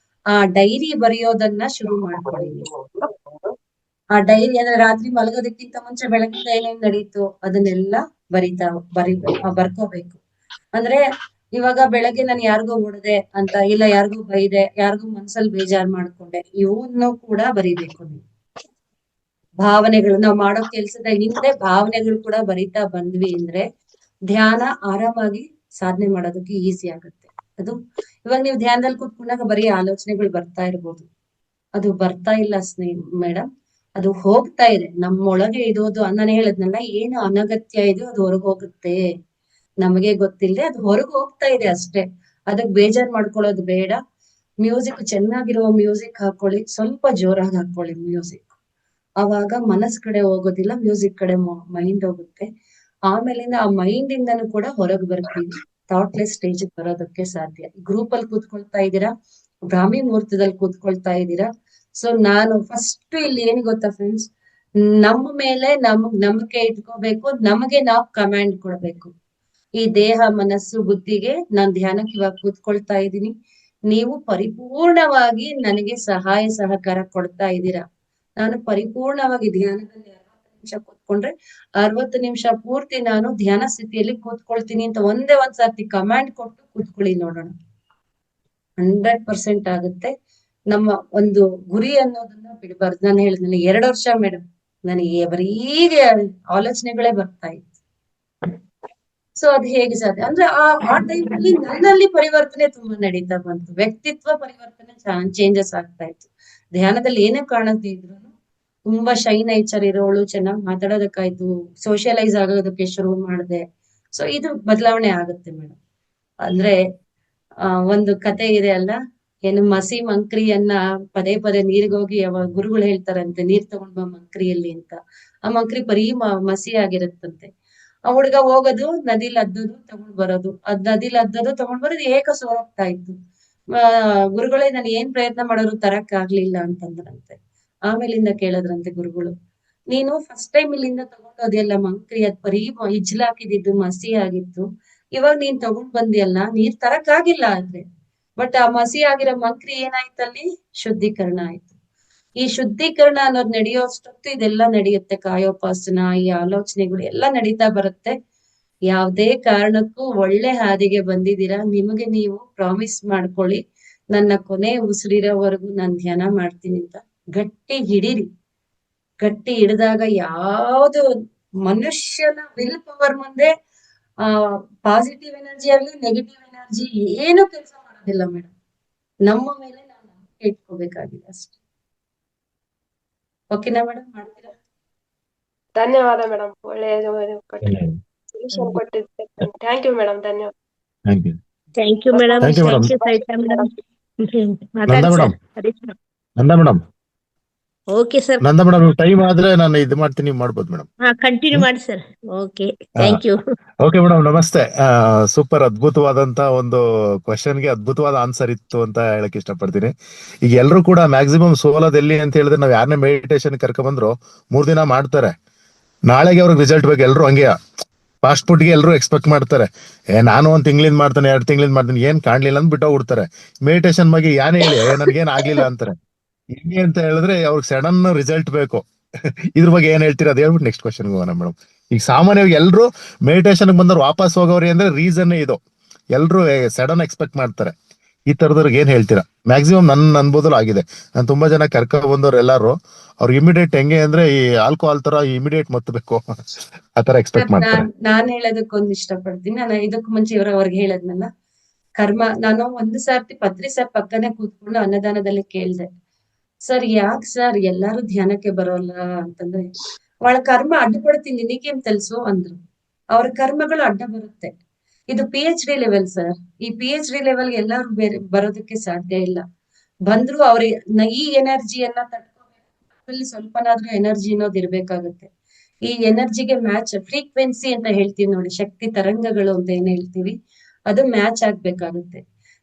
ಆ ಡೈರಿ ಬರೆಯೋದನ್ನ ಶುರು ಮಾಡ್ಕೊಳ್ಳಿ ನೀವು. ಆ ಡೈರಿ ಅಂದ್ರೆ ರಾತ್ರಿ ಮಲಗೋದಕ್ಕಿಂತ ಮುಂಚೆ ಬೆಳಗಿಂದ ಏನೇನ್ ನಡೀತು ಅದನ್ನೆಲ್ಲ ಬರ್ಕೋಬೇಕು. ಅಂದ್ರೆ ಇವಾಗ ಬೆಳಗ್ಗೆ ನಾನು ಯಾರಿಗೋ ಹೊಡೆದೆ ಅಂತ, ಇಲ್ಲ ಯಾರಿಗೂ ಬೈದೆ, ಯಾರಿಗೂ ಮನ್ಸಲ್ಲಿ ಬೇಜಾರ್ ಮಾಡ್ಕೊಂಡೆ, ಇವನ್ನು ಕೂಡ ಬರಿಬೇಕು ನೀವು. ಭಾವನೆಗಳು, ನಾವ್ ಮಾಡೋ ಕೆಲ್ಸದ ಹಿಂದೆ ಭಾವನೆಗಳು ಕೂಡ ಬರಿತಾ ಬಂದ್ವಿ ಅಂದ್ರೆ ಧ್ಯಾನ ಆರಾಮಾಗಿ ಸಾಧನೆ ಮಾಡೋದಕ್ಕೆ ಈಸಿ ಆಗುತ್ತೆ. ಅದು ಇವಾಗ ನೀವು ಧ್ಯಾನದಲ್ಲಿ ಕೂತ್ಕೊಂಡಾಗ ಬರೀ ಆಲೋಚನೆಗಳು ಬರ್ತಾ ಇರ್ಬೋದು, ಅದು ಬರ್ತಾ ಇಲ್ಲ ಮೇಡಮ್, ಅದು ಹೋಗ್ತಾ ಇದೆ. ನಮ್ಮೊಳಗೆ ಇರೋದು, ನಾನು ಹೇಳದ್ನಲ್ಲ, ಏನು ಅನಗತ್ಯ ಇದೆಯೋ ಅದು ಹೊರಗೆ ಹೋಗುತ್ತೆ, ನಮಗೆ ಗೊತ್ತಿಲ್ಲದೆ ಅದು ಹೊರಗೆ ಹೋಗ್ತಾ ಇದೆ ಅಷ್ಟೇ. ಅದಕ್ ಬೇಜಾರ್ ಮಾಡ್ಕೊಳ್ಳೋದು ಬೇಡ. ಮ್ಯೂಸಿಕ್, ಚೆನ್ನಾಗಿರೋ ಮ್ಯೂಸಿಕ್ ಹಾಕೊಳ್ಳಿ, ಸ್ವಲ್ಪ ಜೋರಾಗಿ ಹಾಕೊಳ್ಳಿ ಮ್ಯೂಸಿಕ್. ಅವಾಗ ಮನಸ್ ಕಡೆ ಹೋಗೋದಿಲ್ಲ, ಮ್ಯೂಸಿಕ್ ಕಡೆ ಮೈಂಡ್ ಹೋಗುತ್ತೆ. ಆಮೇಲಿಂದ ಆ ಮೈಂಡ್ ಇಂದನೂ ಕೂಡ ಹೊರಗೆ ಬರ್ತೀವಿ, ಥಾಟ್ಲೆಸ್ ಸ್ಟೇಜ್ ಬರೋದಕ್ಕೆ ಸಾಧ್ಯ. ಗ್ರೂಪ್ ಅಲ್ಲಿ ಕೂತ್ಕೊಳ್ತಾ ಇದ್ದೀರಾ, ಬ್ರಾಹ್ಮಿ ಮುಹೂರ್ತದಲ್ಲಿ ಕೂತ್ಕೊಳ್ತಾ ಇದ್ದೀರಾ. ಸೊ ನಾನು ಫಸ್ಟ್ ಇಲ್ಲಿ ಏನ್ ಗೊತ್ತಾ ಫ್ರೆಂಡ್ಸ್, ನಮ್ಮ ಮೇಲೆ ನಂಬಿಕೆ ಇಟ್ಕೋಬೇಕು, ನಮಗೆ ನಾವು ಕಮಾಂಡ್ ಕೊಡ್ಬೇಕು. ಈ ದೇಹ ಮನಸ್ಸು ಬುದ್ಧಿಗೆ ನಾನ್ ಧ್ಯಾನಕ್ಕೆ ಇವಾಗ ಕೂತ್ಕೊಳ್ತಾ ಇದ್ದೀನಿ, ನೀವು ಪರಿಪೂರ್ಣವಾಗಿ ನನಗೆ ಸಹಾಯ ಸಹಕಾರ ಕೊಡ್ತಾ ಇದ್ದೀರಾ. ನಾನು ಪರಿಪೂರ್ಣವಾಗಿ ಧ್ಯಾನದಲ್ಲಿ 60 ನಿಮಿಷ ಕೂತ್ಕೊಂಡ್ರೆ 60 ನಿಮಿಷ ಪೂರ್ತಿ ನಾನು ಧ್ಯಾನ ಸ್ಥಿತಿಯಲ್ಲಿ ಕೂತ್ಕೊಳ್ತೀನಿ ಅಂತ ಒಂದೇ ಒಂದ್ಸರ್ತಿ ಕಮಾಂಡ್ ಕೊಟ್ಟು ಕೂತ್ಕೊಳ್ಳಿ ನೋಡೋಣ. 100% ಆಗುತ್ತೆ. ನಮ್ಮ ಒಂದು ಗುರಿ ಅನ್ನೋದನ್ನ ಬಿಡಬಾರ್ದು. ನಾನು ಹೇಳಿದ್ನಲ್ಲ, 2 ವರ್ಷ ಮೇಡಮ್ ನನಗೆ ಬರೀ ಆಲೋಚನೆಗಳೇ ಬರ್ತಾ ಇತ್ತು. ಸೊ ಅದು ಹೇಗೆ ಸಾಧ್ಯ ಅಂದ್ರೆ ಆ ಟೈಮಲ್ಲಿ ನನ್ನಲ್ಲಿ ಪರಿವರ್ತನೆ ತುಂಬಾ ನಡೀತಾ ಬಂತು. ವ್ಯಕ್ತಿತ್ವ ಪರಿವರ್ತನೆ ಚೇಂಜಸ್ ಆಗ್ತಾ ಇತ್ತು. ಧ್ಯಾನದಲ್ಲಿ ಏನೇ ಕಾಣದೇ ಇದ್ರು ತುಂಬಾ ಶೈ ನೇಚರ್ ಇರೋಳು, ಚೆನ್ನಾಗಿ ಮಾತಾಡೋದಕ್ಕಾಯ್ತು, ಸೋಷಿಯಲೈಸ್ ಆಗೋದಕ್ಕೆ ಶುರು ಮಾಡಿದೆ. ಸೊ ಇದು ಬದಲಾವಣೆ ಆಗುತ್ತೆ ಮೇಡಮ್. ಅಂದ್ರೆ ಒಂದು ಕತೆ ಇದೆ ಅಲ್ಲ, ಏನು ಮಸಿ ಮಂಕ್ರಿಯನ್ನ ಪದೇ ಪದೇ ನೀರಿಗೋಗಿ ಗುರುಗಳು ಹೇಳ್ತಾರಂತೆ, ನೀರ್ ತಗೊಂಡ್ ಬಾ ಮಂಕ್ರಿಯಲ್ಲಿ ಅಂತ. ಆ ಮಂಕ್ರಿ ಬರೀ ಮಸಿ ಆಗಿರತ್ತಂತೆ. ಆ ಹುಡ್ಗ ಹೋಗೋದು, ನದಿಲಿ ಅದ್ದೋದು ತಗೊಂಡ್ ಬರೋದು, ನದಿಲಿ ಅದ್ದೋದು ತಗೊಂಡ್ ಬರೋದು, ಏಕ ಸೋರೋಗ್ತಾ ಇತ್ತು. ಗುರುಗಳೇ ನಾನು ಏನ್ ಪ್ರಯತ್ನ ಮಾಡೋರು ತರಕ್ ಆಗ್ಲಿಲ್ಲ ಅಂತಂದ್ರಂತೆ. ಆಮೇಲಿಂದ ಕೇಳದ್ರಂತೆ ಗುರುಗಳು, ನೀನು ಫಸ್ಟ್ ಟೈಮ್ ಇಲ್ಲಿಂದ ತಗೊಂಡೋದೆಲ್ಲ ಮಂಕ್ರಿ ಅದ್ ಬರೀ ಇಜ್ಲಾಕಿದ್ದು ಮಸಿ ಆಗಿತ್ತು, ಇವಾಗ ನೀನ್ ತಗೊಂಡ್ ಬಂದಿಯಲ್ಲ, ನೀರ್ ತರಕ್ ಆಗಿಲ್ಲ ಆದ್ರೆ, ಬಟ್ ಆ ಮಸಿ ಆಗಿರೋ ಮಂಕ್ರಿ ಏನಾಯ್ತಲ್ಲಿ ಶುದ್ಧೀಕರಣ ಆಯ್ತು. ಈ ಶುದ್ಧೀಕರಣ ಅನ್ನೋದು ನಡೆಯೋಷ್ಟೊತ್ತು ಇದೆಲ್ಲ ನಡೆಯುತ್ತೆ. ಕಾಯೋಪಾಸನ, ಈ ಆಲೋಚನೆಗಳು ಎಲ್ಲ ನಡೀತಾ ಬರುತ್ತೆ. ಯಾವ್ದೇ ಕಾರಣಕ್ಕೂ ಒಳ್ಳೆ ಹಾದಿಗೆ ಬಂದಿದ್ದೀರಾ. ನಿಮಗೆ ನೀವು ಪ್ರಾಮಿಸ್ ಮಾಡ್ಕೊಳ್ಳಿ, ನನ್ನ ಕೊನೆ ಉಸಿರಿರೋವರೆಗೂ ನಾನ್ ಧ್ಯಾನ ಮಾಡ್ತೀನಿ ಅಂತ ಗಟ್ಟಿ ಹಿಡೀರಿ. ಗಟ್ಟಿ ಹಿಡಿದಾಗ ಯಾವ್ದು ಮನುಷ್ಯನ ವಿಲ್ ಪವರ್ ಮುಂದೆ ಪಾಸಿಟಿವ್ ಎನರ್ಜಿ ಆಗ್ಲಿ ನೆಗೆಟಿವ್ ಎನರ್ಜಿ ಏನು ಕೆಲಸ ಮಾಡೋದಿಲ್ಲ ಮೇಡಮ್. ನಮ್ಮ ಮೇಲೆ ನಾವು ನಂಬಿಕೆ ಇಟ್ಕೋಬೇಕಾಗಿದೆ ಅಷ್ಟೇ. ಓಕೆನಾ ಮೇಡಮ್? ಮಾಡ್ತೀರಾ? ಧನ್ಯವಾದ ಮೇಡಮ್, ಒಳ್ಳೆಯ ಸೊಲ್ಯೂಷನ್ ಕೊಟ್ಟಿದ್ದಕ್ಕೆ ಥ್ಯಾಂಕ್ ಯು ಮೇಡಮ್. ಧನ್ಯವಾದ. Thank you madam. Thank you, madam. Thank you Sahita madam. Nanda ಮಾತಾಡಿ madam, sir. Harish madam. Nanda madam, okay sir. Nanda madam, time ಆದ್ರೆ ನಾನು ಇದು ಮಾಡ್ತೀನಿ, ನೀವು ಮಾಡ್ಬೋದು ಮೇಡಮ್. ಹಾ, ಕಂಟಿನ್ಯೂ ಮಾಡಿ sir. Okay, thank you. Okay madam, ನಮಸ್ತೆ. ಸೂಪರ್, ಅದ್ಭುತವಾದಂತ ಒಂದು ಕ್ವಶನ್ಗೆ ಅದ್ಭುತವಾದ ಆನ್ಸರ್ ಇತ್ತು ಅಂತ ಹೇಳಕ್ ಇಷ್ಟಪಡ್ತೀನಿ. ಈಗ ಎಲ್ಲರೂ ಕೂಡ ಮ್ಯಾಕ್ಸಿಮಮ್ ಸೋಲೋದು ಎಲ್ಲಿ ಅಂತ ಹೇಳಿದ್ರೆ, ನಾವ್ ಯಾರನ್ನೇ ಮೆಡಿಟೇಷನ್ ಕರ್ಕೊಂಡ್ ಬಂದ್ರು 3 ದಿನ ಮಾಡ್ತಾರೆ, ನಾಳೆಗೆ ಅವ್ರಿಗೆ ರಿಸಲ್ಟ್ ಬೇಕು. ಎಲ್ಲರೂ ಹಂಗೆ ಫಾಸ್ಟ್ ಫುಡ್ಗೆ ಎಲ್ಲರೂ ಎಕ್ಸ್ಪೆಕ್ಟ್ ಮಾಡ್ತಾರೆ. ನಾನು 1 ತಿಂಗಳಿಂದ ಮಾಡ್ತಾನೆ, 2 ತಿಂಗಳಿಂದ ಮಾಡ್ತೀನಿ, ಏನ್ ಕಾಣ್ಲಿಲ್ಲ ಅಂತ ಬಿಟ್ಟೋಗ್ಬಿಡ್ತಾರೆ. ಮೆಡಿಟೇಷನ್ ಬಗ್ಗೆ ಏನ್ ಹೇಳಿ ನನ್ಗೇನ್ ಆಗ್ಲಿಲ್ಲ ಅಂತಾರೆ. ಹೆಂಗೆ ಅಂತ ಹೇಳಿದ್ರೆ ಅವ್ರಿಗೆ ಸಡನ್ ರಿಸಲ್ಟ್ ಬೇಕು. ಇದ್ರ ಬಗ್ಗೆ ಏನ್ ಹೇಳ್ತೀರಾ ಅದ್ ಹೇಳ್ಬಿಟ್ಟು ನೆಕ್ಸ್ಟ್ ಕ್ವಶನ್ ಹೋಗೋಣ ಮೇಡಮ್. ಈಗ ಸಾಮಾನ್ಯವಾಗಿ ಎಲ್ರು ಮೆಡಿಟೇಷನ್ ಬಂದವ್ರು ವಾಪಸ್ ಹೋಗೋರಿ ಅಂದ್ರೆ ರೀಸನ್ ಇದು. ಎಲ್ರು ಸಡನ್ ಎಕ್ಸ್ಪೆಕ್ಟ್ ಮಾಡ್ತಾರೆ. ಈ ತರದವ್ರಿಗೆ ಏನ್ ಹೇಳ್ತೀರಾ? ಮ್ಯಾಕ್ಸಿಮಮ್ ನನ್ನ ಅನ್ಬೋದಲ್ಲಿ ಆಗಿದೆ. ನಾನು ತುಂಬಾ ಜನ ಕರ್ಕ ಬಂದವ್ರು ಎಲ್ಲಾರು ಅವ್ರು ಇಮಿಡಿಯೇಟ್ ಹೆಂಗೆ ಅಂದ್ರೆ ಈ ಆಲ್ಕೋಹಾಲ್ ತರ ಇಮಿಡಿಯೇಟ್ ಮತ್ತಬೇಕು ಆತರ ಎಕ್ಸ್ಪೆಕ್ಟ್ ಮಾಡ್ತಾರೆ. ನಾನ್ ಹೇಳೋದಕ್ಕೊಂದು ಇಷ್ಟಪಡ್ತೀನಿ. ನಾನು ಇದಕ್ಕೂ ಮುಂಚೆ ಅವ್ರಿಗೆ ಹೇಳದ್ನಲ್ಲ, ಕರ್ಮ. ನಾನು ಒಂದು ಸರ್ತಿ ಪತ್ರಿ ಸರ್ ಪಕ್ಕನೆ ಕೂತ್ಕೊಂಡು ಅನ್ನದಾನದಲ್ಲಿ ಕೇಳ್ದೆ, ಸರ್ ಯಾಕೆ ಸರ್ ಎಲ್ಲಾರು ಧ್ಯಾನಕ್ಕೆ ಬರೋಲ್ಲ ಅಂತಂದ್ರೆ, ಅವಳ ಕರ್ಮ ಅಡ್ಡಪಡ್ತೀನಿ ನಿನಗೇನ್ తెలుసు ಅಂದ್ರು. ಅವ್ರ ಕರ್ಮಗಳು ಅಡ್ಡ ಬರುತ್ತೆ. ಇದು PhD ಲೆವೆಲ್ ಸರ್. ಈ PhD ಲೆವೆಲ್ ಎಲ್ಲಾರು ಬೇರೆ ಬರೋದಕ್ಕೆ ಸಾಧ್ಯ ಇಲ್ಲ. ಬಂದ್ರು ಅವ್ರಿಗೆ ಈ ಎನರ್ಜಿಯನ್ನ ತಡ್ಕೋಬೇಕು. ಅದ್ರಲ್ಲಿ ಸ್ವಲ್ಪನಾದ್ರೂ ಎನರ್ಜಿ ಅನ್ನೋದು ಇರ್ಬೇಕಾಗುತ್ತೆ. ಈ ಎನರ್ಜಿಗೆ ಮ್ಯಾಚ್ ಫ್ರೀಕ್ವೆನ್ಸಿ ಅಂತ ಹೇಳ್ತೀವಿ ನೋಡಿ, ಶಕ್ತಿ ತರಂಗಗಳು ಅಂತ ಏನ್ ಹೇಳ್ತೀವಿ, ಅದು ಮ್ಯಾಚ್ ಆಗ್ಬೇಕಾಗುತ್ತೆ.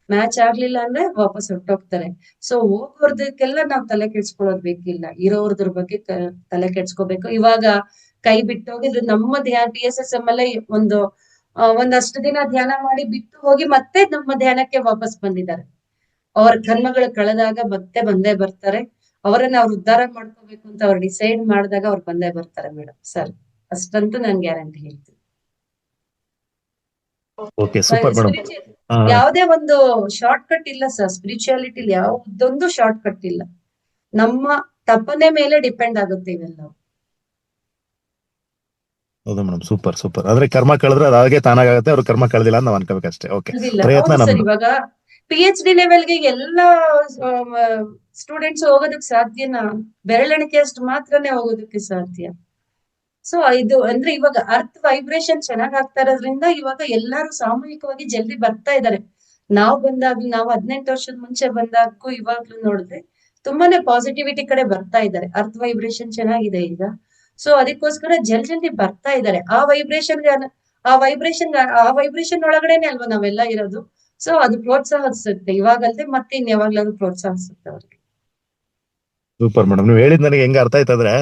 ಮ್ಯಾಚ್ ಆಗ್ಲಿಲ್ಲ ಅಂದ್ರೆ ವಾಪಸ್ ಹೊರಟೋಗ್ತಾರೆ. ಸೊ ಹೋಗೋರ್ದಕ್ಕೆಲ್ಲ ನಾವ್ ತಲೆ ಕೆಡ್ಸ್ಕೊಳ್ಳೋದ್ ಬೇಕಿಲ್ಲ, ಇರೋರ್ದ್ರ ಬಗ್ಗೆ ತಲೆ ಕೆಡ್ಸ್ಕೋಬೇಕು. ಇವಾಗ ಕೈ ಬಿಟ್ಟೋಗಿದ್ರು ನಮ್ಮ ಧ್ಯಾನ PSSM ಅಲ್ಲೇ ಒಂದಷ್ಟು ದಿನ ಧ್ಯಾನ ಮಾಡಿ ಬಿಟ್ಟು ಹೋಗಿ ಮತ್ತೆ ನಮ್ಮ ಧ್ಯಾನಕ್ಕೆ ವಾಪಸ್ ಬಂದಿದ್ದಾರೆ. ಅವ್ರ ಕರ್ಮಗಳು ಕಳೆದಾಗ ಮತ್ತೆ ಬಂದೇ ಬರ್ತಾರೆ. ಅವರನ್ನ ಅವ್ರು ಉದ್ಧಾರ ಮಾಡ್ಕೋಬೇಕು ಅಂತ ಅವ್ರು ಡಿಸೈಡ್ ಮಾಡಿದಾಗ ಅವ್ರು ಬಂದೇ ಬರ್ತಾರೆ ಮೇಡಮ್. ಸರ್ ಅಷ್ಟಂತೂ ನಾನ್ ಗ್ಯಾರಂಟಿ ಹೇಳ್ತೀನಿ. Okay, super madam. ಯಾವುದೇ ಒಂದು ಶಾರ್ಟ್ ಕಟ್ ಇಲ್ಲ ಸರ್. ಸ್ಪಿರಿಚುಯಾಲಿಟಿ ಯಾವುದೊಂದು ಶಾರ್ಟ್ ಕಟ್ ಇಲ್ಲ. ನಮ್ಮ ತಪನೆ ಮೇಲೆ ಡಿಪೆಂಡ್ ಆಗುತ್ತೆ ಇವೆಲ್ಲ. ಹೌದು ಮೇಡಮ್, ಸೂಪರ್ ಸೂಪರ್. ಅಂದ್ರೆ ಕರ್ಮ ಕಳೆದ್ರೆ ಅದು ಹಾಗೆ ತಾನಾಗುತ್ತೆ, ಅವ್ರು ಕರ್ಮ ಕಳೆದಿಲ್ಲ ಅಂತ ನಾವ್ ಅನ್ಕೋಬೇಕಷ್ಟೇ. ಓಕೆ, ಪ್ರಯತ್ನ ಸರ್ ನಮ್ದು. ಇವಾಗ PhD ಲೆವೆಲ್ಗೆ ಎಲ್ಲಾ ಸ್ಟೂಡೆಂಟ್ಸ್ ಹೋಗೋದಕ್ಕೆ ಸಾಧ್ಯನಾ? ಬೆರಳೆಣಿಕೆ ಅಷ್ಟು ಮಾತ್ರನೇ ಹೋಗೋದಕ್ಕೆ ಸಾಧ್ಯ. ಸೊ ಇದು ಅಂದ್ರೆ ಇವಾಗ ಅರ್ತ್ ವೈಬ್ರೇಷನ್ ಚೆನ್ನಾಗ್ ಆಗ್ತಾ ಇರೋದ್ರಿಂದ ಇವಾಗ ಎಲ್ಲಾರು ಸಾಮೂಹಿಕವಾಗಿ ಜಲ್ದಿ ಬರ್ತಾ ಇದಾರೆ. ನಾವು 18 ವರ್ಷದ ಮುಂಚೆ ಬಂದಾಗೂ ಇವಾಗ್ಲೂ ನೋಡಿದ್ರೆ ತುಂಬಾನೇ ಪಾಸಿಟಿವಿಟಿ ಕಡೆ ಬರ್ತಾ ಇದ್ದಾರೆ. ಅರ್ತ್ ವೈಬ್ರೇಷನ್ ಚೆನ್ನಾಗಿದೆ ಈಗ. ಸೊ ಅದಕ್ಕೋಸ್ಕರ ಜಲ್ದಿ ಬರ್ತಾ ಇದ್ದಾರೆ. ಆ ವೈಬ್ರೇಷನ್ ಒಳಗಡೆನೆ ಅಲ್ವಾ ನಾವೆಲ್ಲ ಇರೋದು. ಸೊ ಅದು ಪ್ರೋತ್ಸಾಹಿಸುತ್ತೆ, ಇವಾಗಲ್ದೆ ಮತ್ತೆ ಇನ್ಯಾವಾಗ್ಲಾದ್ರೂ ಪ್ರೋತ್ಸಾಹಿಸುತ್ತೆ ಅವ್ರಿಗೆ. ಸೂಪರ್ ಮೇಡಮ್, ನೀವು ಹೇಳಿದ್ ನನಗೆ ಹೆಂಗ ಅರ್ಥ ಆಯ್ತಂದ್ರೆ,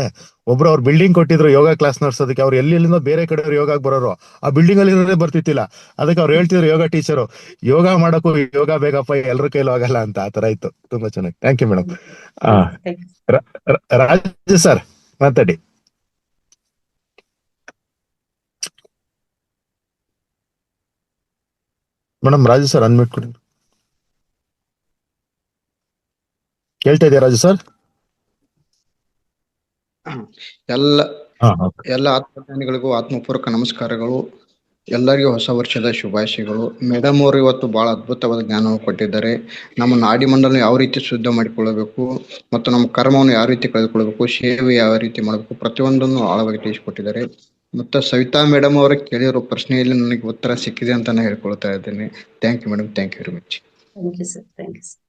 ಒಬ್ರು ಅವ್ರು ಬಿಲ್ಡಿಂಗ್ ಕೊಟ್ಟಿದ್ರು ಯೋಗ ಕ್ಲಾಸ್ ನಡ್ಸೋದಕ್ಕೆ. ಅವ್ರು ಎಲ್ಲಿಂದ ಬೇರೆ ಕಡೆ ಯೋಗಕ್ಕೆ ಬರೋರು, ಆ ಬಿಲ್ಡಿಂಗ್ ಅಲ್ಲಿ ಇರೋದೇ ಬರ್ತಿತ್ತಿಲ್ಲ. ಅದಕ್ಕೆ ಅವ್ರು ಹೇಳ್ತಿದ್ರು ಯೋಗ ಟೀಚರು, ಯೋಗ ಮಾಡಕ್ಕೂ ಯೋಗ ಬೇಕಪ್ಪ, ಎಲ್ರ ಕೈಲೂ ಆಗಲ್ಲ ಅಂತ. ಆ ತರ ಇತ್ತು. ತುಂಬಾ ಚೆನ್ನಾಗಿ, thank you madam. Raju sir ಮಾತಾಡಿ. ಮೇಡಮ್ ರಾಜು ಸರ್ ಅನ್ಮ್ಯೂಟ್ ಕೊಡಿ. ಕೇಳ್ತಾ ಇದೆಯಾ ರಾಜು ಸರ್? ಎಲ್ಲ ಆತ್ಮಜ್ಞಾನಿಗಳಿಗೂ ಆತ್ಮಪೂರ್ವಕ ನಮಸ್ಕಾರಗಳು. ಎಲ್ಲರಿಗೂ ಹೊಸ ವರ್ಷದ ಶುಭಾಶಯಗಳು. ಮೇಡಮ್ ಅವರು ಇವತ್ತು ಬಹಳ ಅದ್ಭುತವಾದ ಜ್ಞಾನವನ್ನು ಕೊಟ್ಟಿದ್ದಾರೆ. ನಮ್ಮ ನಾಡಿ ಮಂಡಲ ಯಾವ ರೀತಿ ಶುದ್ಧ ಮಾಡಿಕೊಳ್ಳಬೇಕು ಮತ್ತು ನಮ್ಮ ಕರ್ಮವನ್ನು ಯಾವ ರೀತಿ ಕಳೆದುಕೊಳ್ಳಬೇಕು, ಸೇವೆ ಯಾವ ರೀತಿ ಮಾಡಬೇಕು, ಪ್ರತಿಯೊಂದನ್ನು ಆಳವಾಗಿ ತಿಳಿಸಿಕೊಟ್ಟಿದ್ದಾರೆ. ಮತ್ತು ಸವಿತಾ ಮೇಡಮ್ ಅವರ ಕೇಳಿರೋ ಪ್ರಶ್ನೆಯಲ್ಲಿ ನನಗೆ ಉತ್ತರ ಸಿಕ್ಕಿದೆ ಅಂತ ನಾನು ಹೇಳ್ಕೊಳ್ತಾ ಇದ್ದೇನೆ. Thank you madam, thank you very much. Thank you sir, thank you sir.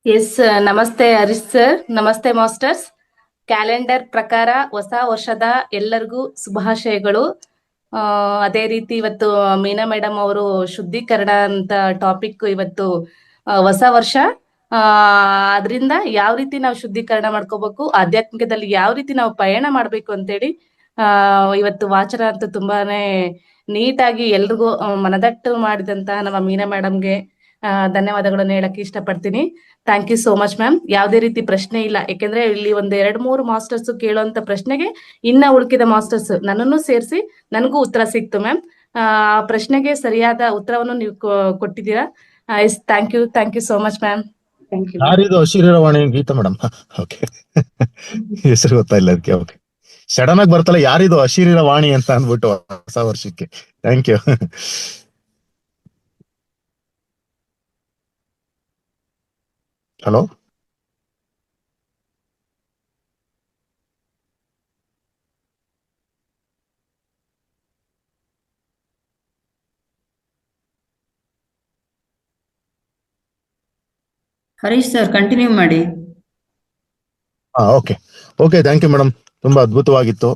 Yes, ನಮಸ್ತೆ ಹರೀಶ್ ಸರ್, ನಮಸ್ತೆ ಮಾಸ್ಟರ್ಸ್. ಕ್ಯಾಲೆಂಡರ್ ಪ್ರಕಾರ ಹೊಸ ವರ್ಷದ ಎಲ್ಲರಿಗೂ ಶುಭಾಶಯಗಳು. ಆ, ಅದೇ ರೀತಿ ಇವತ್ತು ಮೀನಾ ಮೇಡಮ್ ಅವರು ಶುದ್ಧೀಕರಣ ಅಂತ ಟಾಪಿಕ್ ಇವತ್ತು ಹೊಸ ವರ್ಷ ಆ ಅದರಿಂದ ಯಾವ ರೀತಿ ನಾವು ಶುದ್ಧೀಕರಣ ಮಾಡ್ಕೋಬೇಕು, ಆಧ್ಯಾತ್ಮಿಕದಲ್ಲಿ ಯಾವ ರೀತಿ ನಾವು ಪಯಣ ಮಾಡ್ಬೇಕು ಅಂತೇಳಿ ಇವತ್ತು ವಾಚನ ಅಂತೂ ತುಂಬಾನೇ ನೀಟಾಗಿ ಎಲ್ರಿಗೂ ಮನದಟ್ಟು ಮಾಡಿದಂತಹ ನಮ್ಮ ಮೀನಾ ಮೇಡಮ್ಗೆ ಧನ್ಯವಾದಗಳನ್ನು ಹೇಳಕ್ಕೆ ಇಷ್ಟಪಡ್ತೀನಿ. Thank you so much ma'am. ಯಾವುದೇ ರೀತಿ ಪ್ರಶ್ನೆ ಇಲ್ಲ, ಯಾಕೆಂದ್ರೆ ಇಲ್ಲಿ ಒಂದ್ 2-3 ಮಾಸ್ಟರ್ಸ್ ಕೇಳುವಂತ ಪ್ರಶ್ನೆಗೆ ಇನ್ನ ಉಳ್ಕಿದ ಮಾಸ್ಟರ್ಸ್ ನನ್ನನ್ನು ಸೇರಿಸಿ ನನಗೂ ಉತ್ತರ ಸಿಕ್ತು ಮ್ಯಾಮ್. ಆ ಪ್ರಶ್ನೆಗೆ ಸರಿಯಾದ ಉತ್ತರವನ್ನು ನೀವು ಕೊಟ್ಟಿದ್ದೀರಾ. Yes, thank you so much ma'am. Thank you. ಯಾರಿದು ಅಶರೀರವಾಣಿ? ಗೀತಾ ಮೇಡಮ್. ಓಕೆ, ಹೆಸರು ಗೊತ್ತಾಯಿಲ್ಲ ಅದಕ್ಕೆ. ಓಕೆ, ಸಡನ್ ಆಗಿ ಬರ್ತಲ್ಲ ಯಾರಿದು ಅಶರೀರವಾಣಿ ಅಂತ ಅಂದ್ಬಿಟ್ಟು ಹೊಸ ವರ್ಷಕ್ಕೆ. Thank you. Hello, Harish sir continue ಮಾಡಿ. Okay okay, thank you madam. ತುಂಬಾ ಅದ್ಭುತವಾಗಿತ್ತು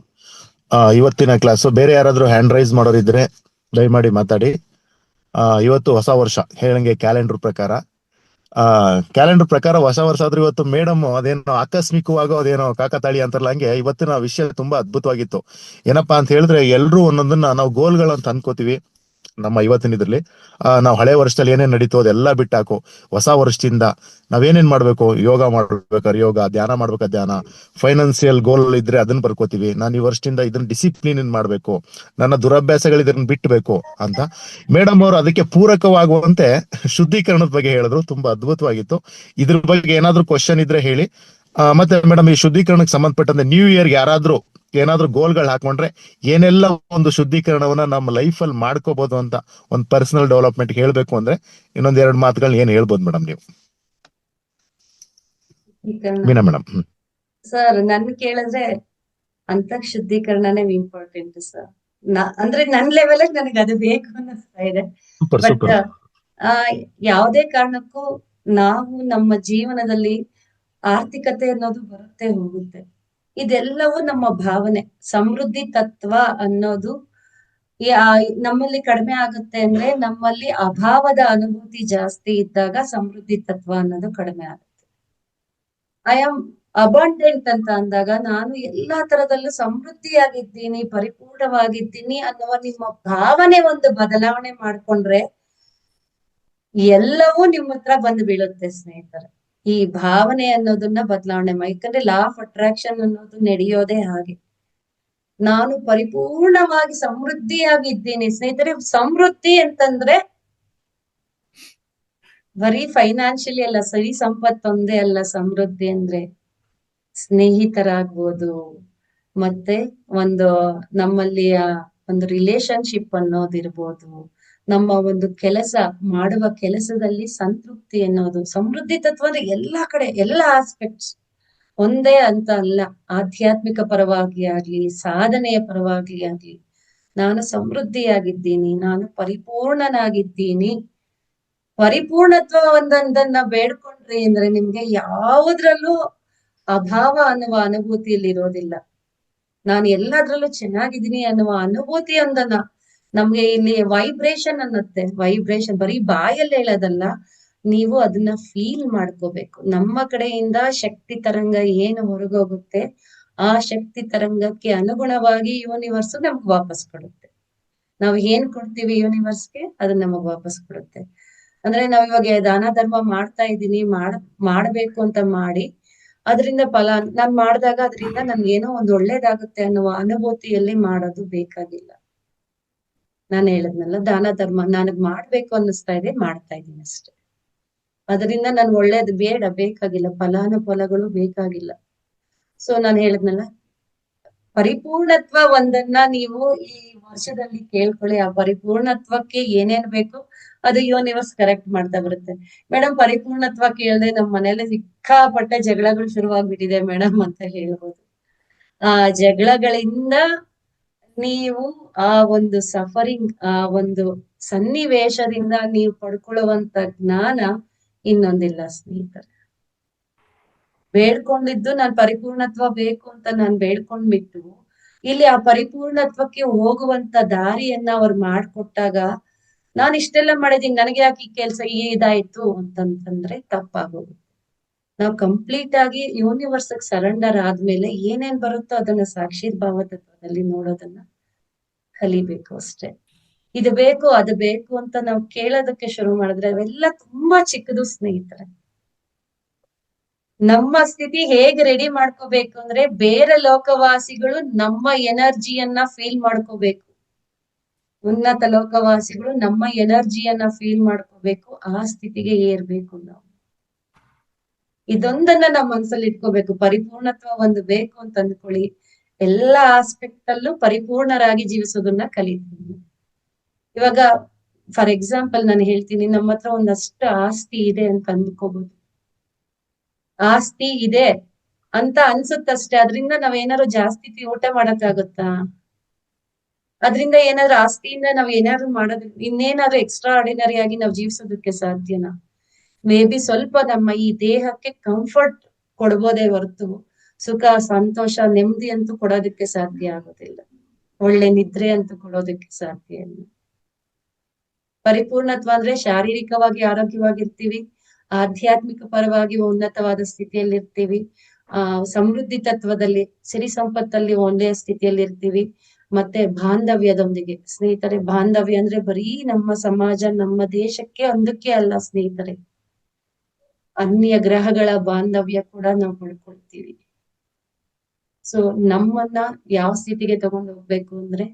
ಇವತ್ತಿನ ಕ್ಲಾಸು. ಬೇರೆ ಯಾರಾದ್ರೂ ಹ್ಯಾಂಡ್ ರೈಸ್ ಮಾಡೋರಿದ್ರೆ ದಯಮಾಡಿ ಮಾತಾಡಿ. ಇವತ್ತು ಹೊಸ ವರ್ಷ ಹೇಳಂಗೆ ಕ್ಯಾಲೆಂಡರ್ ಪ್ರಕಾರ ಹೊಸ ವರ್ಷ ಆದ್ರೂ ಇವತ್ತು ಮೇಡಮ್ ಅದೇನೋ ಆಕಸ್ಮಿಕವಾಗೋ ಅದೇನೋ ಕಾಕತಾಳಿ ಅಂತಾರಲ್ಲ, ಹಂಗೆ ಇವತ್ತಿನ ವಿಷಯ ತುಂಬಾ ಅದ್ಭುತವಾಗಿತ್ತು. ಏನಪ್ಪಾ ಅಂತ ಹೇಳಿದ್ರೆ, ಎಲ್ರು ಒಂದೊಂದನ್ನ ನಾವು ಗೋಲ್ಗಳಂತ ಅನ್ಕೋತೀವಿ. ನಮ್ಮ ಇವತ್ತಿನ ಇದ್ರಲ್ಲಿ ನಾವು ಹಳೆ ವರ್ಷದಲ್ಲಿ ಏನೇನ್ ನಡೀತು ಅದೆಲ್ಲ ಬಿಟ್ಟಾಕು. ಹೊಸ ವರ್ಷದಿಂದ ನಾವೇನೇನ್ ಮಾಡ್ಬೇಕು, ಯೋಗ ಮಾಡ್ಬೇಕಾದ್ರೆ ಯೋಗ, ಧ್ಯಾನ ಮಾಡ್ಬೇಕಾದ್ರೆ ಧ್ಯಾನ, ಫೈನಾನ್ಸಿಯಲ್ ಗೋಲ್ ಇದ್ರೆ ಅದನ್ನ ಬರ್ಕೋತೀವಿ. ನಾನು ಈ ವರ್ಷದಿಂದ ಇದನ್ನ ಡಿಸಿಪ್ಲಿನ್ ಮಾಡ್ಬೇಕು, ನನ್ನ ದುರಭ್ಯಾಸಗಳು ಇದನ್ನ ಬಿಟ್ಟಬೇಕು ಅಂತ ಮೇಡಮ್ ಅವರು ಅದಕ್ಕೆ ಪೂರಕವಾಗುವಂತೆ ಶುದ್ಧೀಕರಣದ ಬಗ್ಗೆ ಹೇಳಿದ್ರು. ತುಂಬಾ ಅದ್ಭುತವಾಗಿತ್ತು. ಇದ್ರ ಬಗ್ಗೆ ಏನಾದ್ರು ಕ್ವಶನ್ ಇದ್ರೆ ಹೇಳಿ. ಮತ್ತೆ ಮೇಡಮ್, ಈ ಶುದ್ಧೀಕರಣಕ್ಕೆ ಸಂಬಂಧಪಟ್ಟಂತೆ ನ್ಯೂ ಇಯರ್ಗೆ ಯಾರಾದ್ರೂ ಏನಾದ್ರೂ ಗೋಲ್ಗಳು ಹಾಕೊಂಡ್ರೆ ಏನೆಲ್ಲ ಒಂದು ಶುದ್ಧೀಕರಣವನ್ನ ನಮ್ಮ ಲೈಫ್ ಅಲ್ಲಿ ಮಾಡ್ಕೋಬಹುದು ಅಂತ ಒಂದು ಪರ್ಸನಲ್ ಡೆವಲಪ್ಮೆಂಟ್ ಹೇಳ್ಬೇಕು ಅಂದ್ರೆ ಇನ್ನೊಂದ್ 2 ಮಾತುಗಳನ್ನ ಏನ್ ಹೇಳ್ಬೋದು ಮೇಡಮ್ ನೀವು? ಮೀನಾ ಮೇಡಮ್. ಸರ್, ನನ್ ಕೇಳಿದ್ರೆ ಅಂತಕ್ ಶುದ್ಧೀಕರಣನೇ ಇಂಪಾರ್ಟೆಂಟ್ ಸರ್. ಅಂದ್ರೆ ನನ್ ಲೆವೆಲ್ ನನಗೆ ಅದು ಬೇಕು ಅನ್ನಿಸ್ತಾ ಇದೆ. ಬಟ್ ಯಾವುದೇ ಕಾರಣಕ್ಕೂ ನಾವು ನಮ್ಮ ಜೀವನದಲ್ಲಿ ಆರ್ಥಿಕತೆ ಅನ್ನೋದು ಬರುತ್ತೆ ಹೋಗುತ್ತೆ. ಇದೆಲ್ಲವೂ ನಮ್ಮ ಭಾವನೆ. ಸಮೃದ್ಧಿ ತತ್ವ ಅನ್ನೋದು ನಮ್ಮಲ್ಲಿ ಕಡಿಮೆ ಆಗುತ್ತೆ ಅಂದ್ರೆ ನಮ್ಮಲ್ಲಿ ಅಭಾವದ ಅನುಭೂತಿ ಜಾಸ್ತಿ ಇದ್ದಾಗ ಸಮೃದ್ಧಿ ತತ್ವ ಅನ್ನೋದು ಕಡಿಮೆ ಆಗುತ್ತೆ. ಐ ಆಮ್ ಅಬಂಡೆಂಟ್ ಅಂತ ಅಂದಾಗ ನಾನು ಎಲ್ಲಾ ತರದಲ್ಲೂ ಸಮೃದ್ಧಿಯಾಗಿದ್ದೀನಿ, ಪರಿಪೂರ್ಣವಾಗಿದ್ದೀನಿ ಅನ್ನುವ ನಿಮ್ಮ ಭಾವನೆ ಒಂದು ಬದಲಾವಣೆ ಮಾಡ್ಕೊಂಡ್ರೆ ಎಲ್ಲವೂ ನಿಮ್ಮ ಹತ್ರ ಬಂದು ಬೀಳುತ್ತೆ ಸ್ನೇಹಿತರೆ. ಈ ಭಾವನೆ ಅನ್ನೋದನ್ನ ಬದಲಾವಣೆ ಮಾಡಿ, ಯಾಕಂದ್ರೆ ಲಾ ಆಫ್ ಅಟ್ರಾಕ್ಷನ್ ಅನ್ನೋದು ನಡೆಯೋದೇ ಹಾಗೆ. ನಾನು ಪರಿಪೂರ್ಣವಾಗಿ ಸಮೃದ್ಧಿಯಾಗಿದ್ದೀನಿ ಸ್ನೇಹಿತರೆ. ಸಮೃದ್ಧಿ ಅಂತಂದ್ರೆ ಬರೀ ಫೈನಾನ್ಷಿಯಲಿ ಅಲ್ಲ, ಸರಿ ಸಂಪತ್ತೊಂದೇ ಅಲ್ಲ. ಸಮೃದ್ಧಿ ಅಂದ್ರೆ ಸ್ನೇಹಿತರಾಗ್ಬೋದು, ಮತ್ತೆ ನಮ್ಮಲ್ಲಿ ಒಂದು ರಿಲೇಶನ್ಶಿಪ್ ಅನ್ನೋದಿರ್ಬೋದು, ನಮ್ಮ ಒಂದು ಮಾಡುವ ಕೆಲಸದಲ್ಲಿ ಸಂತೃಪ್ತಿ ಅನ್ನೋದು. ಸಮೃದ್ಧಿ ತತ್ವ ಅಂದ್ರೆ ಎಲ್ಲಾ ಕಡೆ, ಎಲ್ಲಾ ಆಸ್ಪೆಕ್ಟ್ಸ್ ಒಂದೇ ಅಂತ ಅಲ್ಲ. ಆಧ್ಯಾತ್ಮಿಕ ಪರವಾಗಿ ಆಗ್ಲಿ, ಸಾಧನೆಯ ಪರವಾಗಿ ಆಗ್ಲಿ, ನಾನು ಸಮೃದ್ಧಿಯಾಗಿದ್ದೀನಿ, ನಾನು ಪರಿಪೂರ್ಣನಾಗಿದ್ದೀನಿ. ಪರಿಪೂರ್ಣತ್ವ ಒಂದೊಂದನ್ನ ಬೇಡ್ಕೊಂಡ್ರಿ ಅಂದ್ರೆ ನಿಮ್ಗೆ ಯಾವುದ್ರಲ್ಲೂ ಅಭಾವ ಅನ್ನುವ ಅನುಭೂತಿಯಲ್ಲಿ ಇರೋದಿಲ್ಲ. ನಾನು ಎಲ್ಲದ್ರಲ್ಲೂ ಚೆನ್ನಾಗಿದ್ದೀನಿ ಅನ್ನುವ ಅನುಭೂತಿ ಒಂದನ್ನ ನಮ್ಗೆ ಇಲ್ಲಿ ವೈಬ್ರೇಷನ್ ಅನ್ನತ್ತೆ. ವೈಬ್ರೇಷನ್ ಬರೀ ಬಾಯಲ್ಲಿ ಹೇಳೋದಲ್ಲ, ನೀವು ಅದನ್ನ ಫೀಲ್ ಮಾಡ್ಕೋಬೇಕು. ನಮ್ಮ ಕಡೆಯಿಂದ ಶಕ್ತಿ ತರಂಗ ಏನು ಹೊರಗೋಗುತ್ತೆ, ಆ ಶಕ್ತಿ ತರಂಗಕ್ಕೆ ಅನುಗುಣವಾಗಿ ಯೂನಿವರ್ಸ್ ನಮ್ಗೆ ವಾಪಸ್ ಕೊಡುತ್ತೆ. ನಾವ್ ಏನ್ ಕೊಡ್ತೀವಿ ಯೂನಿವರ್ಸ್ಗೆ, ಅದನ್ನ ನಮಗ್ ವಾಪಸ್ ಕೊಡುತ್ತೆ. ಅಂದ್ರೆ ನಾವ್ ಇವಾಗ ದಾನ ಧರ್ಮ ಮಾಡ್ತಾ ಇದ್ದೀನಿ, ಮಾಡ್ಬೇಕು ಅಂತ ಮಾಡಿ ಅದರಿಂದ ನಾನ್ ಮಾಡಿದಾಗ ಅದರಿಂದ ನನ್ಗೇನೋ ಒಂದು ಒಳ್ಳೇದಾಗುತ್ತೆ ಅನ್ನುವ ಅನುಭೂತಿಯಲ್ಲಿ ಮಾಡೋದು ಬೇಕಾಗಿಲ್ಲ. ನಾನು ಹೇಳದ್ನಲ್ಲ, ದಾನ ಧರ್ಮ ನನಗ್ ಮಾಡ್ಬೇಕು ಅನ್ನಿಸ್ತಾ ಇದೆ, ಮಾಡ್ತಾ ಇದ್ದೀನಿ ಅಷ್ಟೇ. ಅದರಿಂದ ನನ್ ಒಳ್ಳೇದು ಬೇಕಾಗಿಲ್ಲ, ಫಲಾನುಫಲಗಳು ಬೇಕಾಗಿಲ್ಲ. ಸೊ ನಾನು ಹೇಳದ್ನಲ್ಲ, ಪರಿಪೂರ್ಣತ್ವ ಒಂದನ್ನ ನೀವು ಈ ವರ್ಷದಲ್ಲಿ ಕೇಳ್ಕೊಳ್ಳಿ. ಆ ಪರಿಪೂರ್ಣತ್ವಕ್ಕೆ ಏನೇನ್ ಬೇಕು ಅದು ಯೂನಿವರ್ಸ್ ಕರೆಕ್ಟ್ ಮಾಡ್ತಾ ಬರುತ್ತೆ. ಮೇಡಮ್, ಪರಿಪೂರ್ಣತ್ವ ಕೇಳ್ದೆ ನಮ್ ಮನೇಲಿ ಸಿಕ್ಕಾಪಟ್ಟೆ ಜಗಳಗಳು ಶುರುವಾಗ್ಬಿಟ್ಟಿದೆ ಮೇಡಮ್ ಅಂತ ಹೇಳ್ಬೋದು. ಆ ಜಗಳಗಳಿಂದ ನೀವು ಆ ಒಂದು ಸಫರಿಂಗ್, ಆ ಒಂದು ಸನ್ನಿವೇಶದಿಂದ ನೀವು ಪಡ್ಕೊಳ್ಳುವಂತ ಜ್ಞಾನ ಇನ್ನೊಂದಿಲ್ಲ ಸ್ನೇಹಿತರೆ. ಬೇಡ್ಕೊಂಡಿದ್ದು ನಾನ್ ಪರಿಪೂರ್ಣತ್ವ ಬೇಕು ಅಂತ ನಾನ್ ಬೇಡ್ಕೊಂಡ್ಬಿಟ್ಟು ಇಲ್ಲಿ ಆ ಪರಿಪೂರ್ಣತ್ವಕ್ಕೆ ಹೋಗುವಂತ ದಾರಿಯನ್ನ ಅವ್ರು ಮಾಡ್ಕೊಟ್ಟಾಗ ನಾನ್ ಇಷ್ಟೆಲ್ಲ ಮಾಡಿದೀನಿ, ನನಗೆ ಯಾಕೆ ಈ ಕೆಲ್ಸ ಇದಾಯ್ತು ಅಂತಂತಂದ್ರೆ ತಪ್ಪಾಗೋದು. ನಾವು ಕಂಪ್ಲೀಟ್ ಆಗಿ ಯೂನಿವರ್ಸ್ ಸರೆಂಡರ್ ಆದ್ಮೇಲೆ ಏನೇನ್ ಬರುತ್ತೋ ಅದನ್ನ ಸಾಕ್ಷಿರ್ಭಾವ ತತ್ವದಲ್ಲಿ ನೋಡೋದನ್ನ ಕಲಿಬೇಕು ಅಷ್ಟೇ. ಇದು ಬೇಕು ಅದು ಬೇಕು ಅಂತ ನಾವು ಕೇಳೋದಕ್ಕೆ ಶುರು ಮಾಡಿದ್ರೆ ಅವೆಲ್ಲ ತುಂಬಾ ಚಿಕ್ಕದು ಸ್ನೇಹಿತರೆ. ನಮ್ಮ ಸ್ಥಿತಿ ಹೇಗ್ ರೆಡಿ ಮಾಡ್ಕೋಬೇಕು ಅಂದ್ರೆ ಬೇರೆ ಲೋಕವಾಸಿಗಳು ನಮ್ಮ ಎನರ್ಜಿಯನ್ನ ಫೀಲ್ ಮಾಡ್ಕೋಬೇಕು. ಉನ್ನತ ಲೋಕವಾಸಿಗಳು ನಮ್ಮ ಎನರ್ಜಿಯನ್ನ ಫೀಲ್ ಮಾಡ್ಕೋಬೇಕು, ಆ ಸ್ಥಿತಿಗೆ ಏರ್ಬೇಕು ನಾವು. ಇದೊಂದನ್ನ ನಮ್ಮ ಮನ್ಸಲ್ಲಿ ಇಟ್ಕೋಬೇಕು. ಪರಿಪೂರ್ಣತ್ವ ಒಂದು ಬೇಕು ಅಂತ ಅಂದ್ಕೊಳ್ಳಿ, ಎಲ್ಲಾ ಆಸ್ಪೆಕ್ಟ್ ಅಲ್ಲೂ ಪರಿಪೂರ್ಣರಾಗಿ ಜೀವಿಸೋದನ್ನ ಕಲಿತೀವಿ. ಇವಾಗ ಫಾರ್ ಎಕ್ಸಾಂಪಲ್ ನಾನು ಹೇಳ್ತೀನಿ, ನಮ್ಮ ಹತ್ರ ಒಂದಷ್ಟು ಆಸ್ತಿ ಇದೆ ಅಂತ ಅಂದ್ಕೋಬಹುದು. ಆಸ್ತಿ ಇದೆ ಅಂತ ಅನ್ಸುತ್ತಷ್ಟೇ, ಅದ್ರಿಂದ ನಾವೇನಾದ್ರು ಜಾಸ್ತಿ ಊಟ ಮಾಡಕ್ಕಾಗುತ್ತಾ? ಅದ್ರಿಂದ ಏನಾದ್ರು ಆಸ್ತಿಯಿಂದ ನಾವ್ ಏನಾದ್ರು ಮಾಡೋದ್ ಇನ್ನೇನಾದ್ರು ಎಕ್ಸ್ಟ್ರಾ ಆರ್ಡಿನರಿ ಆಗಿ ನಾವ್ ಜೀವಿಸೋದಕ್ಕೆ ಸಾಧ್ಯನಾ? ಮೇ ಬಿ ಸ್ವಲ್ಪ ನಮ್ಮ ಈ ದೇಹಕ್ಕೆ ಕಂಫರ್ಟ್ ಕೊಡ್ಬೋದೇ ಹೊರತು ಸುಖ, ಸಂತೋಷ, ನೆಮ್ಮದಿ ಅಂತೂ ಕೊಡೋದಕ್ಕೆ ಸಾಧ್ಯ ಆಗೋದಿಲ್ಲ. ಒಳ್ಳೆ ನಿದ್ರೆ ಅಂತೂ ಕೊಡೋದಕ್ಕೆ ಸಾಧ್ಯ ಇಲ್ಲ. ಪರಿಪೂರ್ಣತ್ವ ಅಂದ್ರೆ ಶಾರೀರಿಕವಾಗಿ ಆರೋಗ್ಯವಾಗಿರ್ತೀವಿ, ಆಧ್ಯಾತ್ಮಿಕ ಪರವಾಗಿ ಉನ್ನತವಾದ ಸ್ಥಿತಿಯಲ್ಲಿ ಇರ್ತೀವಿ, ಸಮೃದ್ಧಿ ತತ್ವದಲ್ಲಿ ಸಿರಿ ಸಂಪತ್ತಲ್ಲಿ ಒಳ್ಳೆಯ ಸ್ಥಿತಿಯಲ್ಲಿ ಇರ್ತೀವಿ. ಮತ್ತೆ ಬಾಂಧವ್ಯದೊಂದಿಗೆ ಸ್ನೇಹಿತರೆ, ಬಾಂಧವ್ಯ ಅಂದ್ರೆ ಬರೀ ನಮ್ಮ ಸಮಾಜ ನಮ್ಮ ದೇಶಕ್ಕೆ ಒಂದಕ್ಕೆ ಅಲ್ಲ ಸ್ನೇಹಿತರೆ, ಅನ್ಯ ಗ್ರಹಗಳ ಬಾಂಧವ್ಯ ಕೂಡ ನಾವು ಪಡ್ಕೊಳ್ತೀವಿ. ಸೊ ನಮ್ಮನ್ನ ಯಾವ ಸ್ಥಿತಿಗೆ ತಗೊಂಡು ಹೋಗ್ಬೇಕು ಅಂದ್ರೆ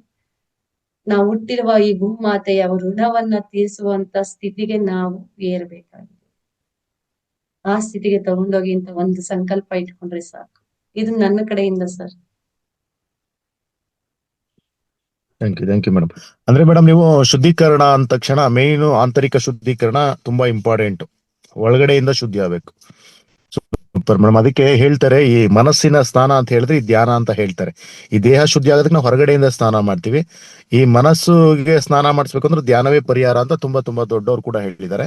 ನಾವು ಹುಟ್ಟಿರುವ ಈ ಭೂಮಾತೆಯ ಋಣವನ್ನ ತೀರಿಸುವಂತ ಸ್ಥಿತಿಗೆ ನಾವು ಏರ್ಬೇಕಾಗಿದೆ. ಆ ಸ್ಥಿತಿಗೆ ತಗೊಂಡೋಗಿ ಅಂತ ಒಂದು ಸಂಕಲ್ಪ ಇಟ್ಕೊಂಡ್ರೆ ಸಾಕು. ಇದು ನನ್ನ ಕಡೆಯಿಂದ ಸರ್. Thank you madam. ಅಂದ್ರೆ ಮೇಡಮ್ ನೀವು ಶುದ್ಧೀಕರಣ ಅಂದ ತಕ್ಷಣ ಮೇನ್ ಆಂತರಿಕ ಶುದ್ಧೀಕರಣ ತುಂಬಾ ಇಂಪಾರ್ಟೆಂಟ್, ಒಳಗಡೆಯಿಂದ ಶುದ್ಧಿ ಆಗ್ಬೇಕು. Super madam. ಅದಕ್ಕೆ ಹೇಳ್ತಾರೆ ಈ ಮನಸ್ಸಿನ ಸ್ನಾನ ಅಂತ ಹೇಳಿದ್ರೆ ಈ ಧ್ಯಾನ ಅಂತ ಹೇಳ್ತಾರೆ. ಈ ದೇಹ ಶುದ್ಧಿ ಆಗೋದಕ್ಕೆ ನಾವು ಹೊರಗಡೆಯಿಂದ ಸ್ನಾನ ಮಾಡ್ತೀವಿ, ಈ ಮನಸ್ಸುಗೆ ಸ್ನಾನ ಮಾಡಿಸ್ಬೇಕು ಅಂದ್ರೆ ಧ್ಯಾನವೇ ಪರಿಹಾರ ಅಂತ ತುಂಬಾ ದೊಡ್ಡವ್ರು ಕೂಡ ಹೇಳಿದ್ದಾರೆ.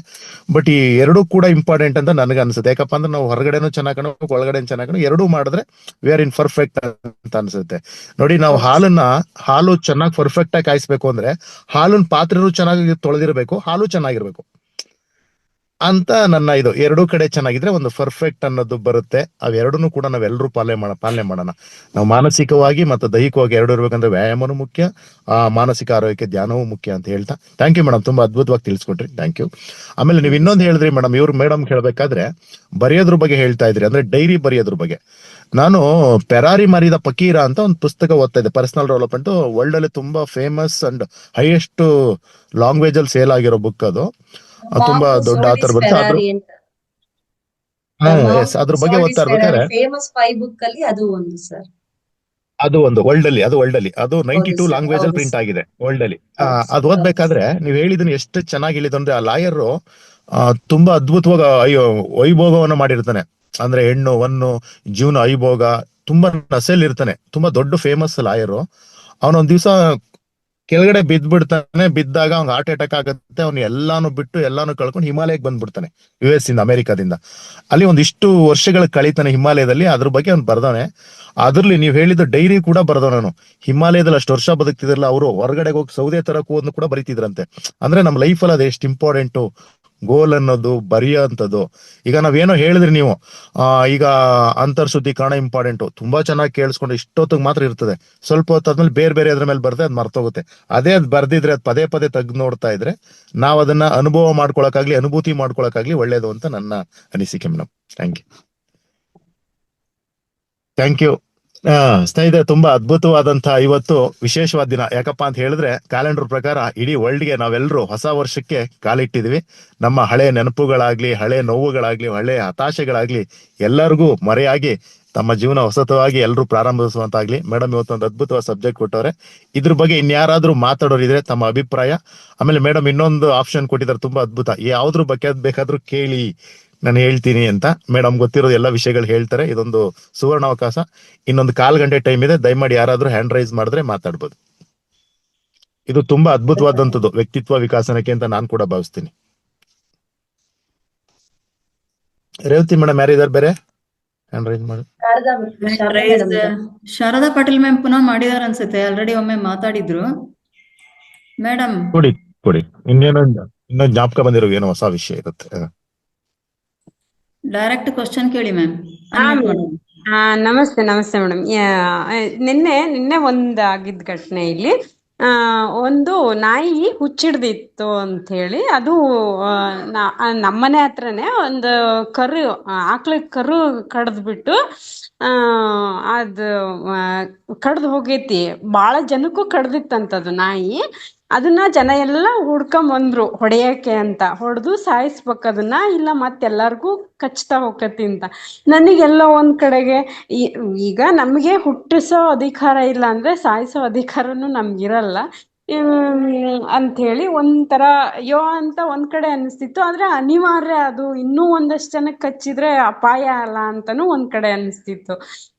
ಬಟ್ ಈ ಎರಡೂ ಕೂಡ ಇಂಪಾರ್ಟೆಂಟ್ ಅಂತ ನನಗೆ ಅನ್ಸುತ್ತೆ. ಯಾಕಪ್ಪ ಅಂದ್ರೆ ನಾವು ಹೊರಗಡೆನೂ ಚೆನ್ನಾಗಿ ಕಾಣಬೇಕು, ಒಳಗಡೆ ಚೆನ್ನಾಗಿ ಎರಡೂ ಮಾಡಿದ್ರೆ ವಿ ಆರ್ ಇನ್ ಪರ್ಫೆಕ್ಟ್ ಅಂತ ಅನ್ಸುತ್ತೆ. ನೋಡಿ, ನಾವು ಹಾಲು ಚೆನ್ನಾಗಿ ಪರ್ಫೆಕ್ಟ್ ಆಗಿ ಕಾಯಿಸ್ಬೇಕು ಅಂದ್ರೆ ಹಾಲಿನ ಪಾತ್ರೆನೂ ಚೆನ್ನಾಗಿ ತೊಳೆದಿರ್ಬೇಕು, ಹಾಲು ಚೆನ್ನಾಗಿರ್ಬೇಕು ಅಂತ ನನ್ನ ಇದು. ಎರಡೂ ಕಡೆ ಚೆನ್ನಾಗಿದ್ರೆ ಒಂದು ಪರ್ಫೆಕ್ಟ್ ಅನ್ನೋದು ಬರುತ್ತೆ. ಅವೆರಡನ್ನೂ ಕೂಡ ನಾವೆಲ್ಲರೂ ಪಾಲನೆ ಮಾಡೋಣ. ನಾವು ಮಾನಸಿಕವಾಗಿ ಮತ್ತು ದೈಹಿಕವಾಗಿ ಎರಡು ಇರ್ಬೇಕಂದ್ರೆ ವ್ಯಾಯಾಮನೂ ಮುಖ್ಯ, ಮಾನಸಿಕ ಆರೋಗ್ಯಕ್ಕೆ ಧ್ಯಾನವೂ ಮುಖ್ಯ ಅಂತ ಹೇಳ್ತಾ ಥ್ಯಾಂಕ್ ಯು ಮೇಡಮ್, ತುಂಬಾ ಅದ್ಭುತವಾಗಿ ತಿಳಿಸ್ಕೊಟ್ರಿ. Thank you. ಆಮೇಲೆ ನೀವು ಇನ್ನೊಂದು ಹೇಳಿದ್ರಿ ಮೇಡಮ್, ಮೇಡಮ್ ಹೇಳ್ಬೇಕಾದ್ರೆ ಬರೆಯೋದ್ರ ಬಗ್ಗೆ ಹೇಳ್ತಾ ಇದ್ರಿ, ಅಂದ್ರೆ ಡೈರಿ ಬರೆಯೋದ್ರ ಬಗ್ಗೆ. ನಾನು ಪೆರಾರಿ ಮರಿದ ಫಕೀರ ಅಂತ ಒಂದು ಪುಸ್ತಕ ಓದ್ತಾ ಇದ್ದೆ, ಪರ್ಸನಲ್ ಡೆವಲಪ್ಮೆಂಟ್, ವರ್ಲ್ಡ್ ಅಲ್ಲಿ ತುಂಬಾ ಫೇಮಸ್ ಅಂಡ್ ಹೈಯೆಸ್ಟ್ ಲಾಂಗ್ವೇಜ್ ಅಲ್ಲಿ ಸೇಲ್ ಆಗಿರೋ ಬುಕ್ ಅದು. ತುಂಬಾ ದೊಡ್ಡ ಆಥರ್ ಬರುತ್ತೆ ಅದ್ರ ಬಗ್ಗೆ ಓದ್ತಾ ಇರ್ಬೇಕಾದ್ರೆ ಫೇಮಸ್ 5 ಬುಕ್ ಅಲ್ಲಿ ಅದು ಒಂದು ಸರ್. ಅದು ಒಂದು ವರ್ಲ್ಡ್ ಅಲ್ಲಿ ಅದು 92 ಲ್ಯಾಂಗ್ವೇಜ್ ಅಲ್ಲಿ ಪ್ರಿಂಟ್ ಆಗಿದೆ ವರ್ಲ್ಡ್ ಅಲ್ಲಿ. ಅದು ಓದ್ಬೇಕಾದ್ರೆ ನೀವ್ ಹೇಳಿದನ್ನ ಎಷ್ಟು ಚೆನ್ನಾಗಿ ಹೇಳಿದಂದ್ರೆ, ಆ ಲಾಯರ್ ತುಂಬಾ ಅದ್ಭುತವಾಗಿ ವೈಭೋಗವನ್ನ ಮಾಡಿರ್ತಾನೆ. ಅಂದ್ರೆ ಹೆಣ್ಣು ಹೊನ್ನು ಜೀವನ ಐಭೋಗ ತುಂಬಾ ನಸೆಲ್ ಇರ್ತಾನೆ, ತುಂಬಾ ದೊಡ್ಡ ಫೇಮಸ್ ಲಾಯರು. ಅವನೊಂದ್ ದಿವ್ಸ ಕೆಳಗಡೆ ಬಿದ್ದ್ಬಿಡ್ತಾನೆ. ಬಿದ್ದಾಗ ಅವ್ನಿಗೆ ಹಾರ್ಟ್ ಅಟ್ಯಾಕ್ ಆಗುತ್ತೆ. ಅವ್ನು ಎಲ್ಲಾನು ಬಿಟ್ಟು ಎಲ್ಲಾನು ಕಳ್ಕೊಂಡು ಹಿಮಾಲಯಕ್ಕೆ ಬಂದ್ಬಿಡ್ತಾನೆ, US ಇಂದ, ಅಮೆರಿಕಾದಿಂದ. ಅಲ್ಲಿ ಒಂದಿಷ್ಟು ವರ್ಷಗಳು ಕಳೀತಾನೆ ಹಿಮಾಲಯದಲ್ಲಿ. ಅದ್ರ ಬಗ್ಗೆ ಅವ್ನು ಬರ್ದಾನೆ. ಅದ್ರಲ್ಲಿ ನೀವು ಹೇಳಿದ ಡೈರಿ ಕೂಡ ಬರ್ದವನು. ಹಿಮಾಲಯದಲ್ಲಿ ಅಷ್ಟು ವರ್ಷ ಬದುಕ್ತಿದ್ರಲ್ಲ ಅವರು, ಹೊರಗಡೆ ಹೋಗಿ ಸೌದೆ ತರಕ್ ಹೋದ್ನು ಕೂಡ ಬರೀತಿದ್ರಂತೆ. ಅಂದ್ರೆ ನಮ್ಮ ಲೈಫಲ್ಲಿ ಅದು ಎಷ್ಟು ಇಂಪಾರ್ಟೆಂಟು ಗೋಲ್ ಅನ್ನೋದು, ಬರೆಯೋ ಅಂತದ್ದು. ಈಗ ನಾವೇನೋ ಹೇಳಿದ್ರಿ ನೀವು, ಈಗ ಅಂತರ್ಶುದ್ಧೀಕರಣ ಇಂಪಾರ್ಟೆಂಟು, ತುಂಬಾ ಚೆನ್ನಾಗಿ ಕೇಳಿಸ್ಕೊಂಡು ಇಷ್ಟೊತ್ತಿಗೆ ಮಾತ್ರ ಇರ್ತದೆ. ಸ್ವಲ್ಪ ಹೊತ್ತಾದ್ಮೇಲೆ ಬೇರೆ ಅದ್ರ ಮೇಲೆ ಬರ್ತದೆ, ಅದು ಮರ್ತೋಗುತ್ತೆ. ಅದೇ ಅದು ಬರ್ದಿದ್ರೆ, ಅದು ಪದೇ ತೆಗ್ದು ನೋಡ್ತಾ ಇದ್ರೆ ನಾವು ಅದನ್ನ ಅನುಭವ ಮಾಡ್ಕೊಳಕ್ಕಾಗ್ಲಿ, ಅನುಭೂತಿ ಮಾಡ್ಕೊಳಕ್ಕಾಗ್ಲಿ ಒಳ್ಳೇದು ಅಂತ ನನ್ನ ಅನಿಸಿಕೆ ಮೇಡಮ್. Thank you. ಸ್ನೇಹಿತರೆ, ತುಂಬಾ ಅದ್ಭುತವಾದಂತಹ ಇವತ್ತು ವಿಶೇಷವಾದ ದಿನ. ಯಾಕಪ್ಪ ಅಂತ ಹೇಳಿದ್ರೆ ಕ್ಯಾಲೆಂಡರ್ ಪ್ರಕಾರ ಇಡೀ ವರ್ಲ್ಡ್ಗೆ ನಾವೆಲ್ಲರೂ ಹೊಸ ವರ್ಷಕ್ಕೆ ಕಾಲಿಟ್ಟಿದ್ವಿ. ನಮ್ಮ ಹಳೆ ನೆನಪುಗಳಾಗ್ಲಿ, ಹಳೆ ನೋವುಗಳಾಗ್ಲಿ, ಹಳೆ ಹತಾಶೆಗಳಾಗ್ಲಿ ಎಲ್ಲರಿಗೂ ಮರೆಯಾಗಿ ತಮ್ಮ ಜೀವನ ಹೊಸತವಾಗಿ ಎಲ್ಲರೂ ಪ್ರಾರಂಭಿಸುವಂತಾಗ್ಲಿ. ಮೇಡಮ್ ಇವತ್ತೊಂದು ಅದ್ಭುತವಾದ ಸಬ್ಜೆಕ್ಟ್ ಕೊಟ್ಟವ್ರೆ. ಇದ್ರ ಬಗ್ಗೆ ಇನ್ಯಾರಾದ್ರೂ ಮಾತಾಡೋರಿದ್ರೆ ತಮ್ಮ ಅಭಿಪ್ರಾಯ. ಆಮೇಲೆ ಮೇಡಮ್ ಇನ್ನೊಂದು ಆಪ್ಷನ್ ಕೊಟ್ಟಿದ್ದಾರೆ, ತುಂಬಾ ಅದ್ಭುತ. ಯಾವ್ದ್ರ ಬಗ್ಗೆ ಬೇಕಾದ್ರೂ ಕೇಳಿ, ನಾನು ಹೇಳ್ತೀನಿ ಅಂತ. ಮೇಡಮ್ ಗೊತ್ತಿರೋದು ಎಲ್ಲ ವಿಷಯಗಳು ಹೇಳ್ತಾರೆ. ಇದೊಂದು ಸುವರ್ಣ ಅವಕಾಶ. ಇನ್ನೊಂದು 1/4 ಗಂಟೆ ಟೈಮ್ ಇದೆ. ದಯಮಾಡಿ ಯಾರಾದ್ರೂ ಹ್ಯಾಂಡ್ ರೈಸ್ ಮಾಡಿದ್ರೆ ಮಾತಾಡ್ಬೋದು. ಇದು ತುಂಬಾ ಅದ್ಭುತವಾದಂಥದ್ದು ವ್ಯಕ್ತಿತ್ವ ವಿಕಾಸನಕ್ಕೆ ಅಂತ ನಾನು ಕೂಡ ಭಾವಿಸ್ತೀನಿ. ರೇವತಿ ಮೇಡಮ್ ಯಾರಿದ್ದಾರೆ ಬೇರೆ? ಹ್ಯಾಂಡ್ ರೈಸ್ ಮಾಡಿ. ಶಾರದಾ ಮೇಡಮ್ ಶಾರದಾ ಪಾಟೀಲ್ ಮ್ಯಾಮ್ ಪುನಃ ಮಾಡಿದಾರ ಅನ್ಸುತ್ತೆ, ಆಲ್ರೆಡಿ ಒಮ್ಮೆ ಮಾತಾಡಿದ್ರು ಮೇಡಮ್. ಕೊಡಿ ಇನ್ನೊಂದು ಜ್ಞಾಪಕ ಬಂದಿರೋ ಏನೋ ಹೊಸ ವಿಷಯ ಇರುತ್ತೆ. ಡೈರೆಕ್ಟ್ ಕ್ವಶನ್ ಕೇಳಿ ಮ್ಯಾಮ್. ನಮಸ್ತೆ ಮೇಡಮ್. ನಿನ್ನೆ ಒಂದಾಗಿದ್ದ ಘಟನೆ ಇಲ್ಲಿ. ಒಂದು ನಾಯಿ ಹುಚ್ಚಿಡ್ದಿತ್ತು ಅಂತ ಹೇಳಿ, ಅದು ನಮ್ಮನೆ ಹತ್ರನೇ ಒಂದು ಆಕಳ ಕರು ಕಡ್ದ್ಬಿಟ್ಟು ಅದು ಕಡ್ದು ಹೋಗೈತಿ. ಬಾಳ ಜನಕ್ಕೂ ಕಡ್ದಿತ್ತಂತದು ನಾಯಿ. ಅದನ್ನ ಜನ ಎಲ್ಲ ಹುಡ್ಕೊಂಬಂದ್ರು ಹೊಡೆಯಕ್ಕೆ ಅಂತ. ಹೊಡೆದು ಸಾಯಿಸ್ಬೇಕು ಅದನ್ನ, ಇಲ್ಲ ಮತ್ತೆಲ್ಲರಿಗೂ ಕಚ್ತಾ ಹೋಗತಿ ಅಂತ. ನನಗೆಲ್ಲೋ ಒಂದ್ ಕಡೆಗೆ ಈಗ ನಮ್ಗೆ ಹುಟ್ಟಿಸೋ ಅಧಿಕಾರ ಇಲ್ಲ ಅಂದ್ರೆ ಸಾಯಿಸೋ ಅಧಿಕಾರನು ನಮ್ಗಿರಲ್ಲ ಅಂತ ಹೇಳಿ ಒಂಥರ ಅಯ್ಯೋ ಅಂತ ಒಂದ್ ಕಡೆ ಅನಿಸ್ತಿತ್ತು. ಆದ್ರೆ ಅನಿವಾರ್ಯ, ಅದು ಇನ್ನೂ ಒಂದಷ್ಟು ಜನಕ್ಕೆ ಕಚ್ಚಿದ್ರೆ ಅಪಾಯ ಅಲ್ಲ ಅಂತಾನು ಒಂದ್ ಕಡೆ ಅನಿಸ್ತಿತ್ತು.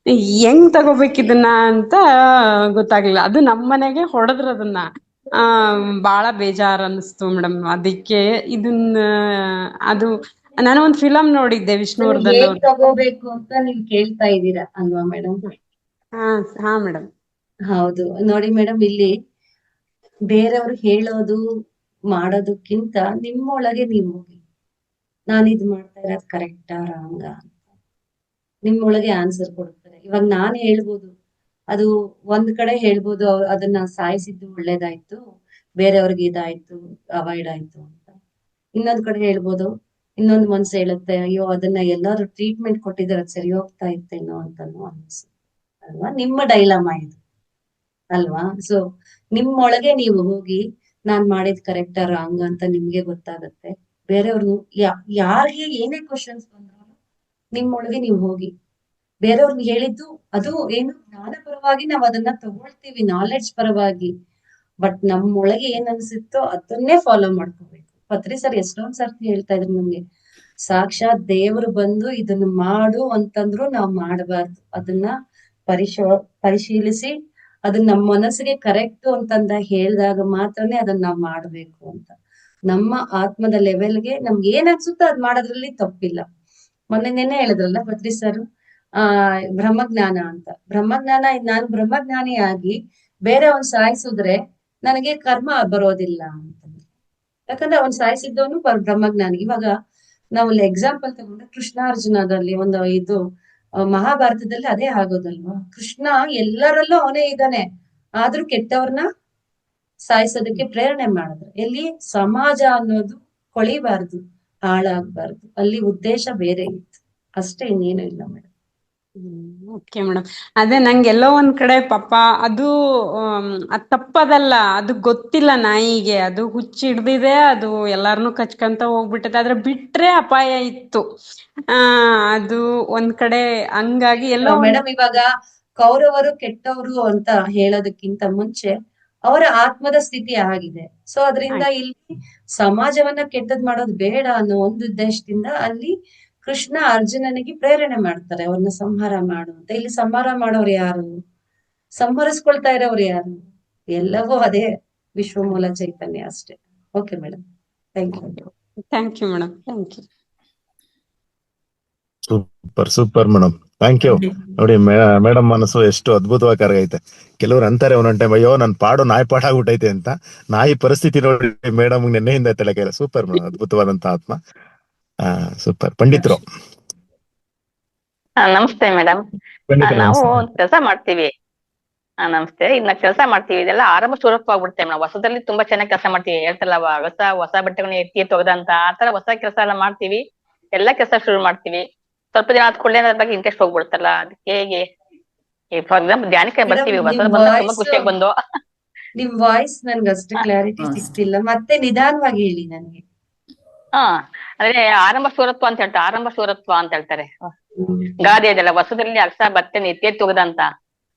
ಹೆಂಗ್ ತಗೋಬೇಕಿದನ್ನ ಅಂತ ಗೊತ್ತಾಗ್ಲಿಲ್ಲ. ಅದು ನಮ್ಮನೆಗೆ ಹೊಡೆದ್ರದನ್ನ. ಬಾಳ ಬೇಜಾರ್ ಅನಿಸ್ತು ಮೇಡಮ್. ಅದಕ್ಕೆ ಅದು ನಾನು ಒಂದ್ ಫಿಲಂ ನೋಡಿದ್ದೆ, ವಿಷ್ಣುವರ್ಧನ್ ಹೇಗ್ ತಗೋಬೇಕು ಅಂತ ನೀವ್ ಕೇಳ್ತಾ ಇದ್ದೀರಾ ಅಲ್ವಾ ಮೇಡಮ್? ಹಾ ಮೇಡಮ್. ಹೌದು ನೋಡಿ ಮೇಡಮ್, ಇಲ್ಲಿ ಬೇರೆಯವ್ರು ಹೇಳೋದು ಮಾಡೋದಕ್ಕಿಂತ ನಿಮ್ಮೊಳಗೆ ನೀವು ಹೋಗಿ, ನಾನಿದ್ ಮಾಡ್ತಾ ಇರೋದು ಕರೆಕ್ಟಾ ರಾಂಗ ಅಂತ ನಿಮ್ಮೊಳಗೆ ಆನ್ಸರ್ ಕೊಡ್ತಾರೆ. ಇವಾಗ ನಾನ್ ಹೇಳ್ಬೋದು, ಅದು ಒಂದ್ ಕಡೆ ಹೇಳ್ಬೋದು ಅದನ್ನ ಸಾಯಿಸಿದ್ದು ಒಳ್ಳೇದಾಯ್ತು, ಬೇರೆಯವ್ರಿಗೆ ಇದಾಯ್ತು, ಅವಾಯ್ಡ್ ಆಯ್ತು ಅಂತ. ಇನ್ನೊಂದ್ ಕಡೆ ಹೇಳ್ಬೋದು, ಇನ್ನೊಂದ್ ಮನ್ಸು ಹೇಳುತ್ತೆ ಅಯ್ಯೋ ಅದನ್ನ ಎಲ್ಲಾರು ಟ್ರೀಟ್ಮೆಂಟ್ ಕೊಟ್ಟಿದ್ರೆ ಅದ್ ಸರಿ ಹೋಗ್ತಾ ಇತ್ತೇನೋ ಅಂತಾನು ಅನ್ಸು ಅಲ್ವಾ? ನಿಮ್ಮ ಡೈಲಮಾ ಇದು ಅಲ್ವಾ? ಸೊ ನಿಮ್ಮೊಳಗೆ ನೀವು ಹೋಗಿ ನಾನ್ ಮಾಡಿದ್ ಕರೆಕ್ಟಾ ರಾಂಗ್ ಅಂತ ನಿಮ್ಗೆ ಗೊತ್ತಾಗತ್ತೆ. ಬೇರೆಯವ್ರು ಯಾರಿಗೆ ಏನೇ ಕ್ವಶನ್ಸ್ ಬಂದ್ರು ನಿಮ್ಮೊಳಗೆ ನೀವು ಹೋಗಿ ಬೇರೆಯವ್ರಿಗೆ ಹೇಳಿದ್ದು ಅದು ಏನು ಜ್ಞಾನ ಪರವಾಗಿ ನಾವ್ ಅದನ್ನ ತಗೊಳ್ತೀವಿ, ನಾಲೆಡ್ಜ್ ಪರವಾಗಿ. ಬಟ್ ನಮ್ಮೊಳಗೆ ಏನ್ ಅನ್ಸುತ್ತೋ ಅದನ್ನೇ ಫಾಲೋ ಮಾಡ್ಕೋಬೇಕು. ಪತ್ರಿ ಸರ್ ಎಷ್ಟೊಂದ್ ಸರ್ತಿ ಹೇಳ್ತಾ ಇದ್ರು ನಮ್ಗೆ, ಸಾಕ್ಷಾತ್ ದೇವರು ಬಂದು ಇದನ್ನ ಮಾಡು ಅಂತಂದ್ರು ನಾವ್ ಮಾಡಬಾರ್ದು. ಅದನ್ನ ಪರಿಶೀಲಿಸಿ ಅದನ್ನ ನಮ್ಮ ಮನಸ್ಸಿಗೆ ಕರೆಕ್ಟ್ ಅಂತಂದ ಹೇಳಿದಾಗ ಮಾತ್ರನೇ ಅದನ್ನ ನಾವ್ ಮಾಡ್ಬೇಕು ಅಂತ. ನಮ್ಮ ಆತ್ಮದ ಲೆವೆಲ್ಗೆ ನಮ್ಗೆ ಏನ್ ಅನ್ಸುತ್ತೋ ಅದ್ ಮಾಡೋದ್ರಲ್ಲಿ ತಪ್ಪಿಲ್ಲ. ಮೊನ್ನೆ ಹೇಳಿದ್ರಲ್ಲ ಪತ್ರಿ ಸರ್, ಬ್ರಹ್ಮಜ್ಞಾನ ಅಂತ. ಬ್ರಹ್ಮಜ್ಞಾನ, ನಾನು ಬ್ರಹ್ಮಜ್ಞಾನಿ ಆಗಿ ಬೇರೆ ಅವ್ನ್ ಸಾಯಿಸಿದ್ರೆ ನನಗೆ ಕರ್ಮ ಬರೋದಿಲ್ಲ ಅಂತಂದ್ರೆ, ಯಾಕಂದ್ರೆ ಅವ್ನ್ ಸಾಯಿಸಿದ್ದವನು ಬ್ರಹ್ಮಜ್ಞಾನಿ. ಇವಾಗ ನಾವು ಎಕ್ಸಾಂಪಲ್ ತಗೊಂಡ್ರೆ ಕೃಷ್ಣಾರ್ಜುನದಲ್ಲಿ ಒಂದು ಇದು ಮಹಾಭಾರತದಲ್ಲಿ ಅದೇ ಆಗೋದಲ್ವಾ? ಕೃಷ್ಣ ಎಲ್ಲರಲ್ಲೂ ಅವನೇ ಇದ್ದಾನೆ, ಆದ್ರೂ ಕೆಟ್ಟವ್ರನ್ನ ಸಾಯಿಸೋದಕ್ಕೆ ಪ್ರೇರಣೆ ಮಾಡಿದ್ರು. ಎಲ್ಲಿ ಸಮಾಜ ಅನ್ನೋದು ಕೊಳಿಬಾರ್ದು, ಹಾಳಾಗ್ಬಾರ್ದು, ಅಲ್ಲಿ ಉದ್ದೇಶ ಬೇರೆ ಇತ್ತು ಅಷ್ಟೇ, ಇನ್ನೇನು ಇಲ್ಲ ಮೇಡಮ್. Okay madam. ಅದೇ ನಂಗೆಲ್ಲೋ ಒಂದ್ ಕಡೆ ಪಾಪ ಅದು ಅದ್ ತಪ್ಪದಲ್ಲ, ಅದು ಗೊತ್ತಿಲ್ಲ ನಾಯಿಗೆ, ಅದು ಹುಚ್ಚಿಡ್ದಿದೆ, ಅದು ಎಲ್ಲಾರ್ನು ಕಚ್ಕಂತ ಹೋಗ್ಬಿಟ್ಟದೆ. ಆದ್ರೆ ಬಿಟ್ರೆ ಅಪಾಯ ಇತ್ತು. ಅದು ಒಂದ್ ಕಡೆ ಹಂಗಾಗಿ ಎಲ್ಲೋ ಮೇಡಮ್, ಇವಾಗ ಕೌರವರು ಕೆಟ್ಟವರು ಅಂತ ಹೇಳೋದಕ್ಕಿಂತ ಮುಂಚೆ ಅವರ ಆತ್ಮದ ಸ್ಥಿತಿ ಆಗಿದೆ. ಸೊ ಅದರಿಂದ ಇಲ್ಲಿ ಸಮಾಜವನ್ನ ಕೆಟ್ಟದ್ ಮಾಡೋದು ಬೇಡ ಅನ್ನೋ ಒಂದು ಉದ್ದೇಶದಿಂದ ಅಲ್ಲಿ ಕೃಷ್ಣ ಅರ್ಜುನನಿಗೆ ಪ್ರೇರಣೆ ಮಾಡ್ತಾರೆ ಅವ್ರನ್ನ ಸಂಹಾರ ಮಾಡು ಅಂತ. ಇಲ್ಲಿ ಸಂಹಾರ ಮಾಡೋರು ಯಾರು? ಸಂಹರಿಸ್ಕೊಳ್ತಾ ಇರೋರು ಯಾರು? ಎಲ್ಲವೂ ಅದೇ ವಿಶ್ವಮೂಲ ಚೈತನ್ಯ ಅಷ್ಟೇ. Okay madam, thank you. Thank you madam, thank you. Super madam, thank you. ನೋಡಿ ಮೇಡಮ್ ಮನಸ್ಸು ಎಷ್ಟು ಅದ್ಭುತವಾಗಿ ಕರಗೈತೆ. ಕೆಲವ್ರು ಅಂತಾರೆ ಒಂದೊಂದ್ ಟೈಮ್, ಅಯ್ಯೋ ನನ್ ಪಾಡು ನಾಯಿ ಪಾಠ ಆಗ್ಬಿಟ್ಟೈತೆ ಅಂತ. ನಾಯಿ ಪರಿಸ್ಥಿತಿ ನೋಡಿ ಮೇಡಮ್ ನೆನ್ನೆಯಿಂದ ತಲೆ ಕೈಲ. ಸೂಪರ್ ಮೇಡಮ್, ಅದ್ಭುತವಾದಂತ ಆತ್ಮ. ಸೂಪರ್. ಪಂಡಿತರು ನಮಸ್ತೆ ಮೇಡಮ್. ನಾವು ಕೆಲಸ ಮಾಡ್ತೀವಿ. ನಮಸ್ತೆ. ಇನ್ನ ಕೆಲಸ ಮಾಡ್ತೀವಿ, ಇದೆಲ್ಲ ಆರಂಭ ಶುರುವಾಗ್ಬಿಡ್ತೇವೆ ನಾವು. ಹೊಸದಲ್ಲಿ ತುಂಬಾ ಚೆನ್ನಾಗಿ ಕೆಲಸ ಮಾಡ್ತೀವಿ. ಹೇಳ್ತಲ್ಲ ಹೊಸ ಬಟ್ಟೆಗಳನ್ನ ಎತ್ತಿ ತೊಗದಂತ ಆತರ ಹೊಸ ಕೆಲಸ ಎಲ್ಲ ಮಾಡ್ತೀವಿ. ಎಲ್ಲಾ ಕೆಲಸ ಶುರು ಮಾಡ್ತೀವಿ. ಸ್ವಲ್ಪ ದಿನ ಆದ ಕೂಡಲೇ ಅದ್ರ ಬಗ್ಗೆ ಇಂಟ್ರೆಸ್ಟ್ ಹೋಗ್ಬಿಡ್ತಲ್ಲ. ಅದಕ್ಕೆ ಹೇಗೆ ಫಾರ್ ಎಕ್ಸಾಂಪಲ್ ಧ್ಯಾನಕ್ಕೆ ಬರ್ತೀವಿ, ಹೊಸದ ಬಂದ ತುಂಬಾ ಖುಷಿಯಾಗಿ ಬಂದು. ನಿಮ್ ವಾಯ್ಸ್ ನನ್ಗೆ ಅಷ್ಟು ಕ್ಲಾರಿಟಿ ಸಿಗ್ತಿಲ್ಲ, ಮತ್ತೆ ನಿಧಾನವಾಗಿ ಹೇಳಿ ನನ್ಗೆ. ಅಂದ್ರೆ ಆರಂಭ ಶೂರತ್ವ ಅಂತ ಹೇಳ್ತಾರೆ, ಆರಂಭ ಶೂರತ್ವ ಅಂತ ಹೇಳ್ತಾರೆ. ಗಾದೆ ಅದೆಲ್ಲ, ಹೊಸದಲ್ಲಿ ಅರ್ಸ ಬತ್ತೆ ಎತ್ತಿ ತೊಗದಂತ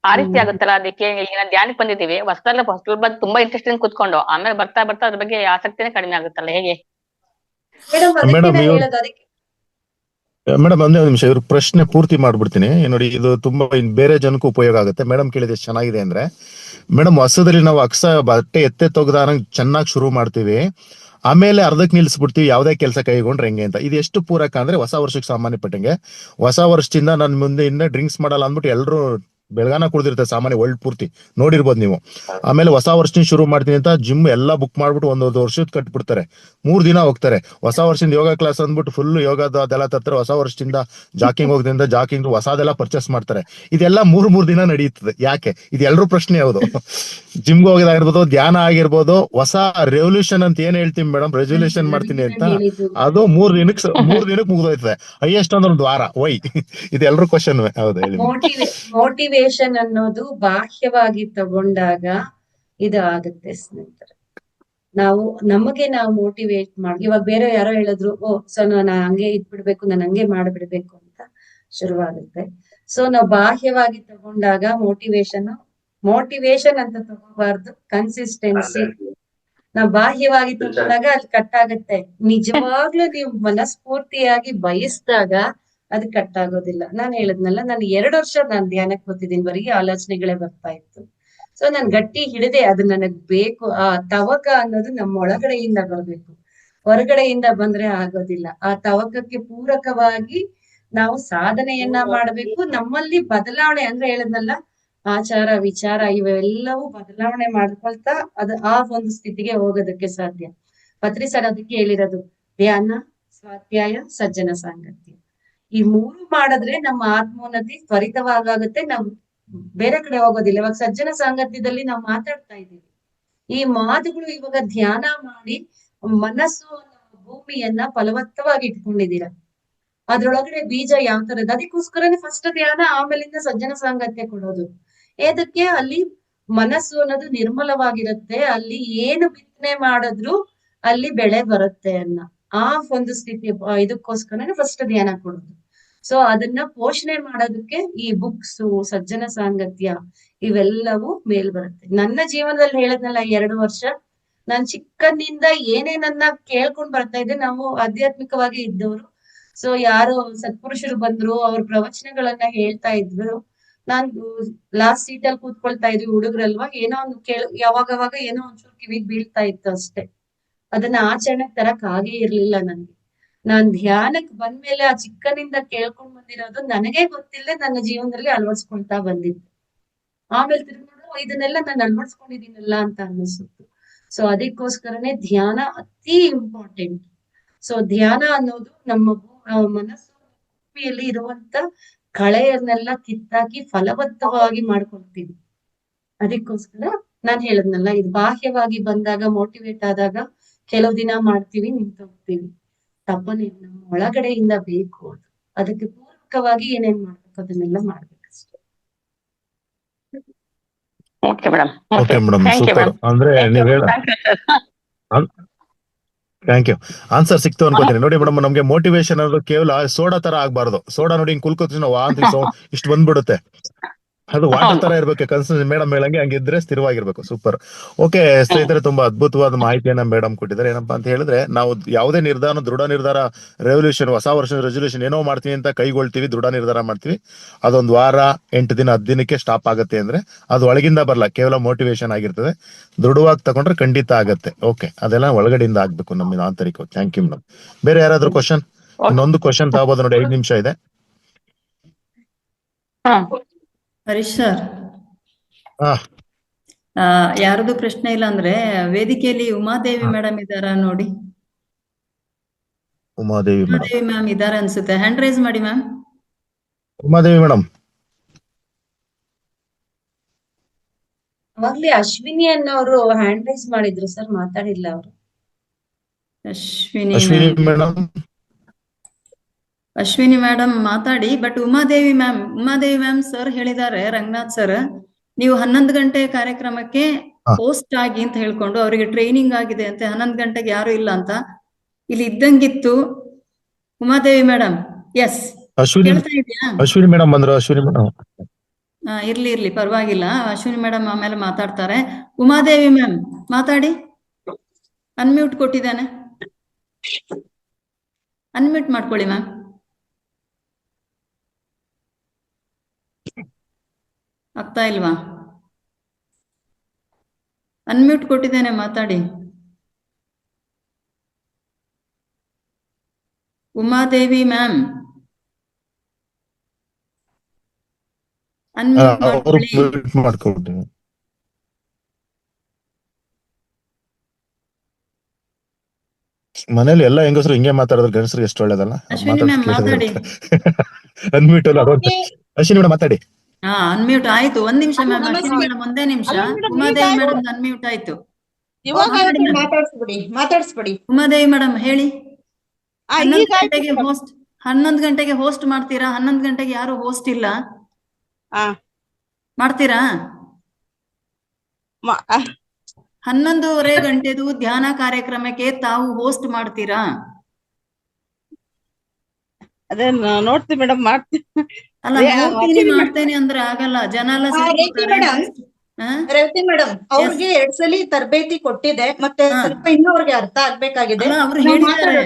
ಆ ರೀತಿ ಆಗುತ್ತಲ್ಲ. ಅದಕ್ಕೆ ಈಗ ಧ್ಯಾನಕ್ಕೆ ಬಂದಿದ್ದೀವಿ, ಹೊಸದಲ್ಲ ಬಂದು ತುಂಬಾ ಇಂಟ್ರೆಸ್ಟಿಂಗ್ ಕುತ್ಕೊಂಡು ಆಮೇಲೆ ಬರ್ತಾ ಬರ್ತಾ ಅದ್ರ ಬಗ್ಗೆ ಆಸಕ್ತಿನೇ ಕಡಿಮೆ ಆಗುತ್ತಲ್ಲ. ಹೇಗೆ ಮೇಡಮ್ ಒಂದೇ ಒಂದು ನಿಮಿಷ, ಇವ್ರ ಪ್ರಶ್ನೆ ಪೂರ್ತಿ ಮಾಡ್ಬಿಡ್ತೀನಿ ನೋಡಿ. ಇದು ತುಂಬಾ ಬೇರೆ ಜನಕ್ಕೂ ಉಪಯೋಗ ಆಗುತ್ತೆ. ಮೇಡಮ್ ಕೇಳಿದ್ರೆ ಚೆನ್ನಾಗಿದೆ ಅಂದ್ರೆ, ಮೇಡಮ್ ಹೊಸದಲ್ಲಿ ನಾವು ಬಟ್ಟೆ ಎತ್ತೆ ತೊಗದಾನ ಚೆನ್ನಾಗಿ ಶುರು ಮಾಡ್ತೀವಿ. ಆಮೇಲೆ ಅರ್ಧಕ್ಕೆ ನಿಲ್ಲಿಸ್ಬಿಡ್ತೀವಿ ಯಾವುದೇ ಕೆಲಸ ಕೈಗೊಂಡ್ರೆ ಹೆಂಗೆ ಅಂತ. ಇದು ಎಷ್ಟು ಪೂರಕ ಅಂದ್ರೆ ಹೊಸ ವರ್ಷಕ್ಕೆ ಸಾಮಾನ್ಯ ಪಟ್ಟಂಗೆ ಹೊಸ ವರ್ಷದಿಂದ ನಾನು ಮುಂದೆ ಇನ್ನ ಡ್ರಿಂಕ್ಸ್ ಮಾಡಲ್ಲ ಅಂದ್ಬಿಟ್ಟು ಎಲ್ಲರೂ ಬೆಳಗಾನ ಕುಡ್ದಿರ್ತಾರೆ ಸಾಮಾನ್ಯ ವರ್ಲ್ಡ್ ಪೂರ್ತಿ ನೋಡಿರ್ಬೋದು ನೀವು. ಆಮೇಲೆ ಹೊಸ ವರ್ಷದಿಂದ ಶುರು ಮಾಡ್ತೀನಿ ಅಂತ ಜಿಮ್ ಎಲ್ಲ ಬುಕ್ ಮಾಡ್ಬಿಟ್ಟು ಒಂದೊಂದು ವರ್ಷದ ಕಟ್ಬಿಡ್ತಾರೆ, 3 ದಿನ ಹೋಗ್ತಾರೆ. ಹೊಸ ವರ್ಷದಿಂದ ಯೋಗ ಕ್ಲಾಸ್ ಅಂದ್ಬಿಟ್ಟು ಫುಲ್ ಯೋಗದ ಅದೆಲ್ಲ ತರ್ತಾರೆ. ಹೊಸ ವರ್ಷದಿಂದ ಜಾಕಿಂಗ್ ಹೋಗೋದ್ರಿಂದ ಜಾಕಿಂಗ್ ಹೊಸದೆಲ್ಲ ಪರ್ಚೇಸ್ ಮಾಡ್ತಾರೆ. ಇದೆಲ್ಲ 3 ದಿನ ನಡೆಯುತ್ತದೆ. ಯಾಕೆ? ಇದು ಎಲ್ರೂ ಪ್ರಶ್ನೆ ಯಾವುದು. ಜಿಮ್ಗೆ ಹೋಗೋದಾಗಿರ್ಬೋದು, ಧ್ಯಾನ ಆಗಿರ್ಬೋದು, ಹೊಸ ರೆವಲ್ಯೂಷನ್ ಅಂತ ಏನ್ ಹೇಳ್ತೀವಿ ಮೇಡಮ್, ರೆಸಲ್ಯೂಷನ್ ಮಾಡ್ತೀನಿ ಅಂತ, ಅದು 3 ದಿನಕ್ಕೆ ಮುಗಿದೋಯ್ತದೆ. ಹೈಯೆಸ್ಟ್ ಅಂದ್ರೆ 1 ವಾರ. ವೈ? ಇದು ಎಲ್ರೂ ಕ್ವಶನ್. ಹೌದು ಹೇಳಿ. ಮೋಟಿವೇಶನ್ ಅನ್ನೋದು ಬಾಹ್ಯವಾಗಿ ತಗೊಂಡಾಗ ಇದು ಆಗುತ್ತೆ ಸ್ನೇಹಿತರೆ. ನಾವು ನಮಗೆ ನಾವು ಮೋಟಿವೇಟ್ ಮಾಡಿ, ಇವಾಗ ಬೇರೆ ಯಾರೋ ಹೇಳಿದ್ರು, ಸೊ ನಾನು ಹಂಗೆ ಇದ್ಬಿಡ್ಬೇಕು, ನಾನು ಹಂಗೆ ಮಾಡ್ಬಿಡ್ಬೇಕು ಅಂತ ಶುರುವಾಗುತ್ತೆ. ಸೊ ನಾವು ಬಾಹ್ಯವಾಗಿ ತಗೊಂಡಾಗ ಮೋಟಿವೇಶನ್ ಅಂತ ತಗೋಬಾರ್ದು, ಕನ್ಸಿಸ್ಟೆನ್ಸಿ. ನಾವು ಬಾಹ್ಯವಾಗಿ ತಗೊಂಡಾಗ ಅದು ಕಟ್ ಆಗುತ್ತೆ. ನಿಜವಾಗ್ಲೂ ನೀವು ಮನಸ್ಫೂರ್ತಿಯಾಗಿ ಬಯಸಿದಾಗ ಅದು ಕಟ್ ಆಗೋದಿಲ್ಲ. ನಾನು ಹೇಳದ್ನಲ್ಲ, ನಾನು 2 ವರ್ಷ ನಾನು ಧ್ಯಾನಕ್ಕೆ ಕೂತಿದ್ದೀನಿ, ಬರೀ ಆಲೋಚನೆಗಳೇ ಬರ್ತಾ ಇತ್ತು. ಸೊ ನಾನು ಗಟ್ಟಿ ಹಿಡಿದೆ, ಅದು ನನಗ್ ಬೇಕು. ಆ ತವಕ ಅನ್ನೋದು ನಮ್ಮ ಒಳಗಡೆಯಿಂದ ಬರ್ಬೇಕು, ಹೊರಗಡೆಯಿಂದ ಬಂದ್ರೆ ಆಗೋದಿಲ್ಲ. ಆ ತವಕಕ್ಕೆ ಪೂರಕವಾಗಿ ನಾವು ಸಾಧನೆಯನ್ನ ಮಾಡ್ಬೇಕು. ನಮ್ಮಲ್ಲಿ ಬದಲಾವಣೆ ಅಂದ್ರೆ ಹೇಳದ್ನಲ್ಲ, ಆಚಾರ ವಿಚಾರ ಇವೆಲ್ಲವೂ ಬದಲಾವಣೆ ಮಾಡ್ಕೊಳ್ತಾ ಅದು ಆ ಒಂದು ಸ್ಥಿತಿಗೆ ಹೋಗೋದಕ್ಕೆ ಸಾಧ್ಯ. ಪತ್ರಿ ಸರ್ ಅದಕ್ಕೆ ಹೇಳಿರೋದು, ಧ್ಯಾನ, ಸ್ವಾಧ್ಯಾಯ, ಸಜ್ಜನ ಸಾಂಗತ್ಯ, ಈ 3 ಮಾಡಿದ್ರೆ ನಮ್ಮ ಆತ್ಮೋನ್ನತಿ ತ್ವರಿತವಾಗುತ್ತೆ. ನಾವು ಬೇರೆ ಕಡೆ ಹೋಗೋದಿಲ್ಲ. ಇವಾಗ ಸಜ್ಜನ ಸಾಂಗತ್ಯದಲ್ಲಿ ನಾವು ಮಾತಾಡ್ತಾ ಇದ್ದೀವಿ, ಈ ಮಾತುಗಳು ಇವಾಗ ಧ್ಯಾನ ಮಾಡಿ ಮನಸ್ಸು ಭೂಮಿಯನ್ನ ಫಲವತ್ತವಾಗಿ ಇಟ್ಕೊಂಡಿದ್ದೀರಾ. ಅದ್ರೊಳಗಡೆ ಬೀಜ ಯಾವ ತರದ್ದು, ಅದಕ್ಕೋಸ್ಕರನೇ ಫಸ್ಟ್ ಧ್ಯಾನ, ಆಮೇಲಿಂದ ಸಜ್ಜನ ಸಾಂಗತ್ಯ ಕೊಡೋದು. ಏದಕ್ಕೆ? ಅಲ್ಲಿ ಮನಸ್ಸು ಅನ್ನೋದು ನಿರ್ಮಲವಾಗಿರುತ್ತೆ, ಅಲ್ಲಿ ಏನು ಬಿತ್ತನೆ ಮಾಡಿದ್ರು ಅಲ್ಲಿ ಬೆಳೆ ಬರುತ್ತೆ ಅನ್ನ ಆ ಒಂದು ಸ್ಥಿತಿ. ಇದಕ್ಕೋಸ್ಕರನೇ ಫಸ್ಟ್ ಧ್ಯಾನ ಕೊಡೋದು. ಸೊ ಅದನ್ನ ಪೋಷಣೆ ಮಾಡೋದಕ್ಕೆ ಈ ಬುಕ್ಸ್, ಸಜ್ಜನ ಸಾಂಗತ್ಯ ಇವೆಲ್ಲವೂ ಮೇಲ್ ಬರುತ್ತೆ. ನನ್ನ ಜೀವನದಲ್ಲಿ ಹೇಳದ್ನಲ್ಲ, 2 ವರ್ಷ ನಾನ್ ಚಿಕ್ಕಂದಿಂದ ಏನೇನನ್ನ ಕೇಳ್ಕೊಂಡ್ ಬರ್ತಾ ಇದ್ದೆ. ನಾವು ಆಧ್ಯಾತ್ಮಿಕವಾಗಿ ಇದ್ದವರು. ಸೊ ಯಾರೋ ಸತ್ಪುರುಷರು ಬಂದ್ರು, ಅವ್ರ ಪ್ರವಚನಗಳನ್ನ ಹೇಳ್ತಾ ಇದ್ರು. ನಾನ್ ಲಾಸ್ಟ್ ಸೀಟಲ್ಲಿ ಕೂತ್ಕೊಳ್ತಾ ಇದ್ವಿ, ಹುಡುಗ್ರಲ್ವಾ, ಏನೋ ಒಂದು ಯಾವಾಗವಾಗ ಏನೋ ಒಂಚೂರು ಕಿವಿಗ್ ಬೀಳ್ತಾ ಇತ್ತು ಅಷ್ಟೇ. ಅದನ್ನ ಆಚರಣೆಗೆ ತರಕ್ ಆಗೇ ಇರ್ಲಿಲ್ಲ ನನ್ಗೆ. ನಾನ್ ಧ್ಯಾನಕ್ ಬಂದ್ಮೇಲೆ ಆ ಚಿಕ್ಕನಿಂದ ಕೇಳ್ಕೊಂಡ್ ಬಂದಿರೋದು ನನಗೆ ಗೊತ್ತಿಲ್ಲದೆ ನನ್ನ ಜೀವನದಲ್ಲಿ ಅಳವಡಿಸ್ಕೊಳ್ತಾ ಬಂದಿದ್ದೆ. ಆಮೇಲೆ ತಿರ್ಗಿ ಇದನ್ನೆಲ್ಲ ನಾನು ಅಳವಡಿಸ್ಕೊಂಡಿದ್ದೀನಲ್ಲ ಅಂತ ಅನ್ನಿಸುತ್ತೆ. ಸೊ ಅದಕ್ಕೋಸ್ಕರನೇ ಧ್ಯಾನ ಅತಿ ಇಂಪಾರ್ಟೆಂಟ್. ಸೊ ಧ್ಯಾನ ಅನ್ನೋದು ನಮ್ಮ ಮನಸ್ಸು ಭೂಮಿಯಲ್ಲಿ ಇರುವಂತ ಕಳೆಯನ್ನೆಲ್ಲ ಕಿತ್ತಾಕಿ ಫಲವತ್ತವಾಗಿ ಮಾಡ್ಕೊಳ್ತೀವಿ. ಅದಕ್ಕೋಸ್ಕರ ನಾನ್ ಹೇಳದ್ನಲ್ಲ, ಇದು ಬಾಹ್ಯವಾಗಿ ಬಂದಾಗ, ಮೋಟಿವೇಟ್ ಆದಾಗ ಕೆಲವು ದಿನ ಮಾಡ್ತೀವಿ, ನಿಂತೋಗ್ತೀವಿ. ತಪ್ಪನೆ ನಮ್ಮ ಒಳಗಡೆಯಿಂದ ಬೇಕು ಅದು. ಅದಕ್ಕೆ ಪೂರಕವಾಗಿ ಏನೇನ್ ಮಾಡ್ಬೇಕು ಅದನ್ನೆಲ್ಲ ಮಾಡ್ಬೇಕಷ್ಟೇ. Okay madam, okay madam, thank you super. Madam. ಅಂದ್ರೆ ನೀವ್ ಹೇಳ ಥ್ಯಾಂಕ್ ಯು. ಆನ್ಸರ್ ಸಿಕ್ತು ಅನ್ಕೋತೀನಿ. ನೋಡಿ ಮೇಡಮ್, ನಮ್ಗೆ ಮೋಟಿವೇಶನ್ ಅನ್ನೋದು ಕೇವಲ ಸೋಡಾ ತರ ಆಗ್ಬಾರ್ದು. ಸೋಡಾ ನೋಡಿ ಹಿಂಗ್ ಕುಲ್ಕೋತೀನಿ ಇಷ್ಟು ಬಂದ್ಬಿಡುತ್ತೆ. ಅದು ವಾಟರ್ ತರ ಇರ್ಬೇಕು. ಕನ್ಸಿಸ್ಟೆನ್ಸಿ ಮೇಡಮ್ ಹೇಳಂಗೆ ಹಂಗಿದ್ರೆ ಸ್ಥಿರವಾಗಿರ್ಬೇಕು. ಸೂಪರ್. ಓಕೆ ಸ್ನೇಹಿತರೆ, ತುಂಬಾ ಅದ್ಭುತವಾದ ಮಾಹಿತಿಯನ್ನ ಮೇಡಮ್ ಕೊಟ್ಟಿದ್ದಾರೆ. ಏನಪ್ಪಾ ಅಂತ ಹೇಳಿದ್ರೆ, ನಾವು ಯಾವುದೇ ನಿರ್ಧಾರ, ದೃಢ ನಿರ್ಧಾರ, ರೆವಲ್ಯೂಷನ್, ಹೊಸ ವರ್ಷದ ರೆಸಲ್ಯೂಷನ್ ಏನೋ ಮಾಡ್ತೀವಿ ಅಂತ ಕೈಗೊಳ್ತೀವಿ, ದೃಢ ನಿರ್ಧಾರ ಮಾಡ್ತೀವಿ, ಅದೊಂದು ವಾರ, 8 ದಿನ, 10 ದಿನಕ್ಕೆ ಸ್ಟಾಪ್ ಆಗುತ್ತೆ ಅಂದ್ರೆ ಅದು ಒಳಗಿಂದ ಬರಲ್ಲ, ಕೇವಲ ಮೋಟಿವೇಶನ್ ಆಗಿರ್ತದೆ. ದೃಢವಾಗಿ ತಗೊಂಡ್ರೆ ಖಂಡಿತ ಆಗತ್ತೆ. ಓಕೆ, ಅದೆಲ್ಲ ಒಳಗಡೆಯಿಂದ ಆಗ್ಬೇಕು ನಮ್ಮಿಂದ ಆಂತರಿಕ. Thank you madam. ಬೇರೆ ಯಾರಾದ್ರೂ ಕ್ವಶನ್? ಇನ್ನೊಂದು ಕ್ವಶನ್ ತಗೋಬಹುದು ನೋಡಿ, 5 ನಿಮಿಷ ಇದೆ. ಹರೀಶ್ ಸರ್, ಯಾರದು ಪ್ರಶ್ನೆ ಇಲ್ಲ ಅಂದ್ರೆ ವೇದಿಕೆಯಲ್ಲಿ ಉಮಾದೇವಿ ಮೇಡಮ್ ಇದ್ದಾರಾ ನೋಡಿ. ಉಮಾದೇವಿ ಮ್ಯಾಮ್ ಇದಾರೆ ಅನ್ಸುತ್ತೆ. ಹ್ಯಾಂಡ್ ರೈಸ್ ಮಾಡಿ ಮ್ಯಾಮ್. ಉಮಾದೇವಿ ಮೇಡಮ್. ಅವಾಗ್ಲೇ ಅಶ್ವಿನಿ ಅನ್ನೋರು ಹ್ಯಾಂಡ್ ರೈಸ್ ಮಾಡಿದ್ರು ಸರ್, ಮಾತಾಡಿಲ್ಲ ಅವರು. ಅಶ್ವಿನಿ ಮೇಡಮ್, ಅಶ್ವಿನಿ ಮೇಡಮ್ ಮಾತಾಡಿ. ಬಟ್ ಉಮಾದೇವಿ ಮ್ಯಾಮ್ ಸರ್ ಹೇಳಿದ್ದಾರೆ, ರಂಗನಾಥ್ ಸರ್, ನೀವು 11 ಗಂಟೆ ಕಾರ್ಯಕ್ರಮಕ್ಕೆ ಹೋಸ್ಟ್ ಆಗಿ ಅಂತ ಹೇಳ್ಕೊಂಡು ಅವರಿಗೆ ಟ್ರೈನಿಂಗ್ ಆಗಿದೆ ಅಂತ. 11 ಗಂಟೆಗೆ ಯಾರು ಇಲ್ಲ ಅಂತ ಇಲ್ಲಿ ಇದ್ದಂಗಿತ್ತು. ಉಮಾದೇವಿ ಮೇಡಮ್, ಎಸ್ ಕೇಳ್ತಾ ಇದೆಯಾ? ಅಶ್ವಿನಿ ಮೇಡಮ್ ಬಂದ್ರು. ಅಶ್ವಿನಿ ಮೇಡಮ್ ಇರ್ಲಿ ಪರವಾಗಿಲ್ಲ. ಅಶ್ವಿನಿ ಮೇಡಮ್ ಆಮೇಲೆ ಮಾತಾಡ್ತಾರೆ. ಉಮಾದೇವಿ ಮ್ಯಾಮ್ ಮಾತಾಡಿ. ಅನ್ಮ್ಯೂಟ್ ಕೊಟ್ಟಿದ್ದಾನೆ, ಅನ್ಮ್ಯೂಟ್ ಮಾಡ್ಕೊಳ್ಳಿ ಮ್ಯಾಮ್. ಆಗ್ತಾ ಇಲ್ವಾ? ಅನ್ಮ್ಯೂಟ್ ಕೊಟ್ಟಿದ್ದೇನೆ, ಮಾತಾಡಿ. ಉಮಾದೇವಿ ಮ್ಯಾಮ್ ಅನ್ಮ್ಯೂಟ್ ಅವರು ಮಾಡ್ಕೊಳ್ಳಿ. ಮ್ಯೂಟ್ ಮಾಡ್ಕೊಬಿಟ್ಟಿನಿ. ಮನೇಲಿ ಎಲ್ಲ ಹೆಂಗಸರು ಹಿಂಗೆ ಮಾತಾಡಿದ್ರೆ ಗಂಡಸರಿಗೆ ಎಷ್ಟು ಒಳ್ಳೇದಲ್ಲ. ಅಶ್ವಿನಿ ಮ್ಯಾಮ್ ಮಾತಾಡಿ. ಅನ್ಮ್ಯೂಟ್ ಅಲ್ಲ ಅಶ್ವಿನಿ ಮೇಡಮ್ ಮಾತಾಡಿ. ಹಾ ಅನ್ಮ್ಯೂಟ್ ಆಯ್ತು. ಒಂದ್ ನಿಮಿಷ ಮ್ಯಾಮ್. ಅಶ್ವಿನಿ ಮೇಡಮ್ ಒಂದೇ ನಿಮಿಷ. ಉಮಾದೇವಿ ಮೇಡಮ್ ಅನ್ಮ್ಯೂಟ್ ಆಯ್ತು. ಮಾತಾಡಿಸ್ಬಿಡಿ. ಉಮಾದೇವಿ ಮೇಡಮ್ ಹೇಳಿ. 11 ಗಂಟೆಗೆ ಹೋಸ್ಟ್ ಮಾಡ್ತೀರಾ? 11 ಗಂಟೆಗೆ ಯಾರು ಹೋಸ್ಟ್ ಇಲ್ಲ, ಮಾಡ್ತೀರಾ? 11:30 ಗಂಟೆದು ಧ್ಯಾನ ಕಾರ್ಯಕ್ರಮಕ್ಕೆ ತಾವು ಹೋಸ್ಟ್ ಮಾಡ್ತೀರಾ? ಅದೇ ನೋಡ್ತೀವಿ ಮೇಡಮ್, ಮಾಡ್ತೀವಿ. ಅಲ್ಲ ಮಾಡ್ತೇನೆ ಅಂದ್ರೆ ಆಗಲ್ಲ. ಜನ ಎಲ್ಲ ರೇವತಿ ಮೇಡಮ್ ಅವ್ರಿಗೆ 2 ಸಲ ತರಬೇತಿ ಕೊಟ್ಟಿದೆ, ಮತ್ತೆ ಸ್ವಲ್ಪ ಇನ್ನೂ ಅವ್ರಿಗೆ ಅರ್ಥ ಆಗ್ಬೇಕಾಗಿದೆ. ಅವ್ರು ಹೇಳಿದ್ದಾರೆ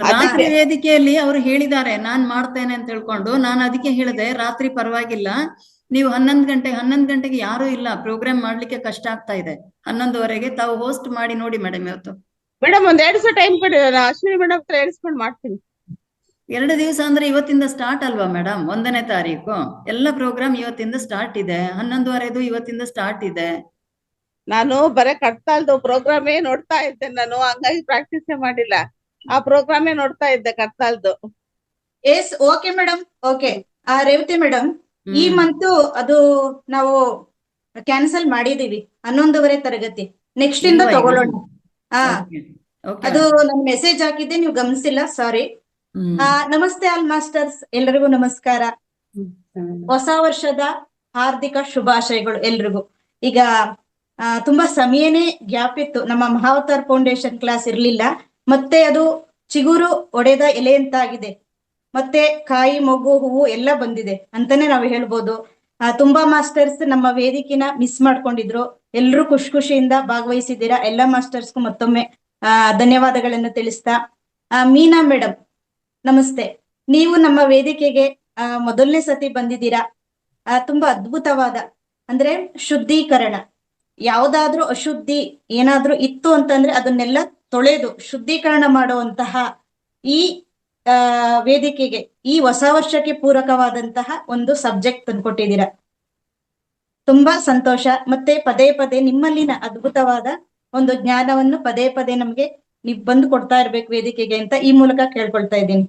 ರಾತ್ರಿ ವೇದಿಕೆಯಲ್ಲಿ, ಅವ್ರು ಹೇಳಿದ್ದಾರೆ ನಾನ್ ಮಾಡ್ತೇನೆ ಅಂತ ಹೇಳ್ಕೊಂಡು. ನಾನು ಅದಕ್ಕೆ ಹೇಳಿದೆ ರಾತ್ರಿ ಪರವಾಗಿಲ್ಲ, ನೀವು 11 ಗಂಟೆಗೆ ಯಾರು ಇಲ್ಲ, ಪ್ರೋಗ್ರಾಮ್ ಮಾಡ್ಲಿಕ್ಕೆ ಕಷ್ಟ ಆಗ್ತಾ ಇದೆ. 11:30ಗೆ ತಾವು ಹೋಸ್ಟ್ ಮಾಡಿ ನೋಡಿ ಮೇಡಮ್. ಇವತ್ತು ಮೇಡಮ್ ಒಂದ್ 2 ದಿವಸ ಟೈಮ್ ಕೊಡಿ, ಅಶ್ವಿನಿ ಮೇಡಮ್ ಹತ್ರ ಹೇಳಿಸ್ಕೊಂಡು ಮಾಡ್ತೀನಿ. 2 ದಿವಸ ಅಂದ್ರೆ ಇವತ್ತಿಂದ ಸ್ಟಾರ್ಟ್ ಅಲ್ವಾ ಮೇಡಮ್? 1ನೇ ತಾರೀಕು ಎಲ್ಲ ಪ್ರೋಗ್ರಾಮ್ ಇವತ್ತಿಂದ ಸ್ಟಾರ್ಟ್ ಇದೆ. 11:30 ಇವತ್ತಿಂದ ಸ್ಟಾರ್ಟ್ ಇದೆ. ನಾನು ಬರೇ ಕಟ್ತಾಲ್ದು ಪ್ರೋಗ್ರಾಮೇ ನೋಡ್ತಾ ಇದ್ದೆ ನಾನು, ಹಂಗಾಗಿ ಪ್ರಾಕ್ಟೀಸ್ ಮಾಡಿಲ್ಲ. ಆ ಪ್ರೋಗ್ರಾಮೇ ನೋಡ್ತಾ ಇದ್ದೆ ಕಟ್ತಾಲ್ದು. Yes okay madam. Okay Revathi madam, ಈ ಮಂತ್ ಅದು ನಾವು ಕ್ಯಾನ್ಸಲ್ ಮಾಡಿದೀವಿ 11:30 ತರಗತಿ. ನೆಕ್ಸ್ಟ್ ಇಂದ ತಗೊಳ್ಳೋಣ. ಅದು ನಾನು ಮೆಸೇಜ್ ಹಾಕಿದ್ದೆ, ನೀವು ಗಮನಿಸಿಲ್ಲ, ಸಾರಿ. ನಮಸ್ತೆ ಆಲ್ ಮಾಸ್ಟರ್ಸ್, ಎಲ್ರಿಗೂ ನಮಸ್ಕಾರ. ಹೊಸ ವರ್ಷದ ಹಾರ್ದಿಕ ಶುಭಾಶಯಗಳು ಎಲ್ರಿಗೂ. ಈಗ ತುಂಬಾ ಸಮಯನೇ ಗ್ಯಾಪ್ ಇತ್ತು, ನಮ್ಮ ಮಹಾವತಾರ್ ಫೌಂಡೇಶನ್ ಕ್ಲಾಸ್ ಇರ್ಲಿಲ್ಲ. ಮತ್ತೆ ಅದು ಚಿಗುರು ಒಡೆದ ಎಲೆ ಅಂತಾಗಿದೆ, ಮತ್ತೆ ಕಾಯಿ ಮಗು ಹೂವು ಎಲ್ಲ ಬಂದಿದೆ ಅಂತಾನೆ ನಾವು ಹೇಳ್ಬೋದು. ತುಂಬಾ ಮಾಸ್ಟರ್ಸ್ ನಮ್ಮ ವೇದಿಕೆನ ಮಿಸ್ ಮಾಡ್ಕೊಂಡಿದ್ರು, ಎಲ್ರು ಖುಷಿಯಿಂದ ಭಾಗವಹಿಸಿದ್ದೀರಾ. ಎಲ್ಲ ಮಾಸ್ಟರ್ಸ್ಗೂ ಮತ್ತೊಮ್ಮೆ ಧನ್ಯವಾದಗಳನ್ನು ತಿಳಿಸ್ತಾ, ಮೀನಾ ಮೇಡಮ್ ನಮಸ್ತೆ. ನೀವು ನಮ್ಮ ವೇದಿಕೆಗೆ ಮೊದಲನೇ ಸತಿ ಬಂದಿದ್ದೀರಾ. ತುಂಬಾ ಅದ್ಭುತವಾದ ಅಂದ್ರೆ ಶುದ್ಧೀಕರಣ, ಯಾವ್ದಾದ್ರೂ ಅಶುದ್ಧಿ ಏನಾದ್ರೂ ಇತ್ತು ಅಂತಂದ್ರೆ ಅದನ್ನೆಲ್ಲ ತೊಳೆದು ಶುದ್ಧೀಕರಣ ಮಾಡುವಂತಹ ಈ ವೇದಿಕೆಗೆ ಈ ಹೊಸ ವರ್ಷಕ್ಕೆ ಪೂರಕವಾದಂತಹ ಒಂದು ಸಬ್ಜೆಕ್ಟ್ ತಂದ್ಕೊಟ್ಟಿದ್ದೀರಾ. ತುಂಬಾ ಸಂತೋಷ. ಮತ್ತೆ ಪದೇ ಪದೇ ನಿಮ್ಮಲ್ಲಿನ ಅದ್ಭುತವಾದ ಒಂದು ಜ್ಞಾನವನ್ನು ಪದೇ ಪದೇ ನಮ್ಗೆ ನೀವು ಬಂದು ಕೊಡ್ತಾ ಇರ್ಬೇಕು ವೇದಿಕೆಗೆ ಅಂತ ಈ ಮೂಲಕ ಕೇಳ್ಕೊಳ್ತಾ ಇದ್ದೀನಿ.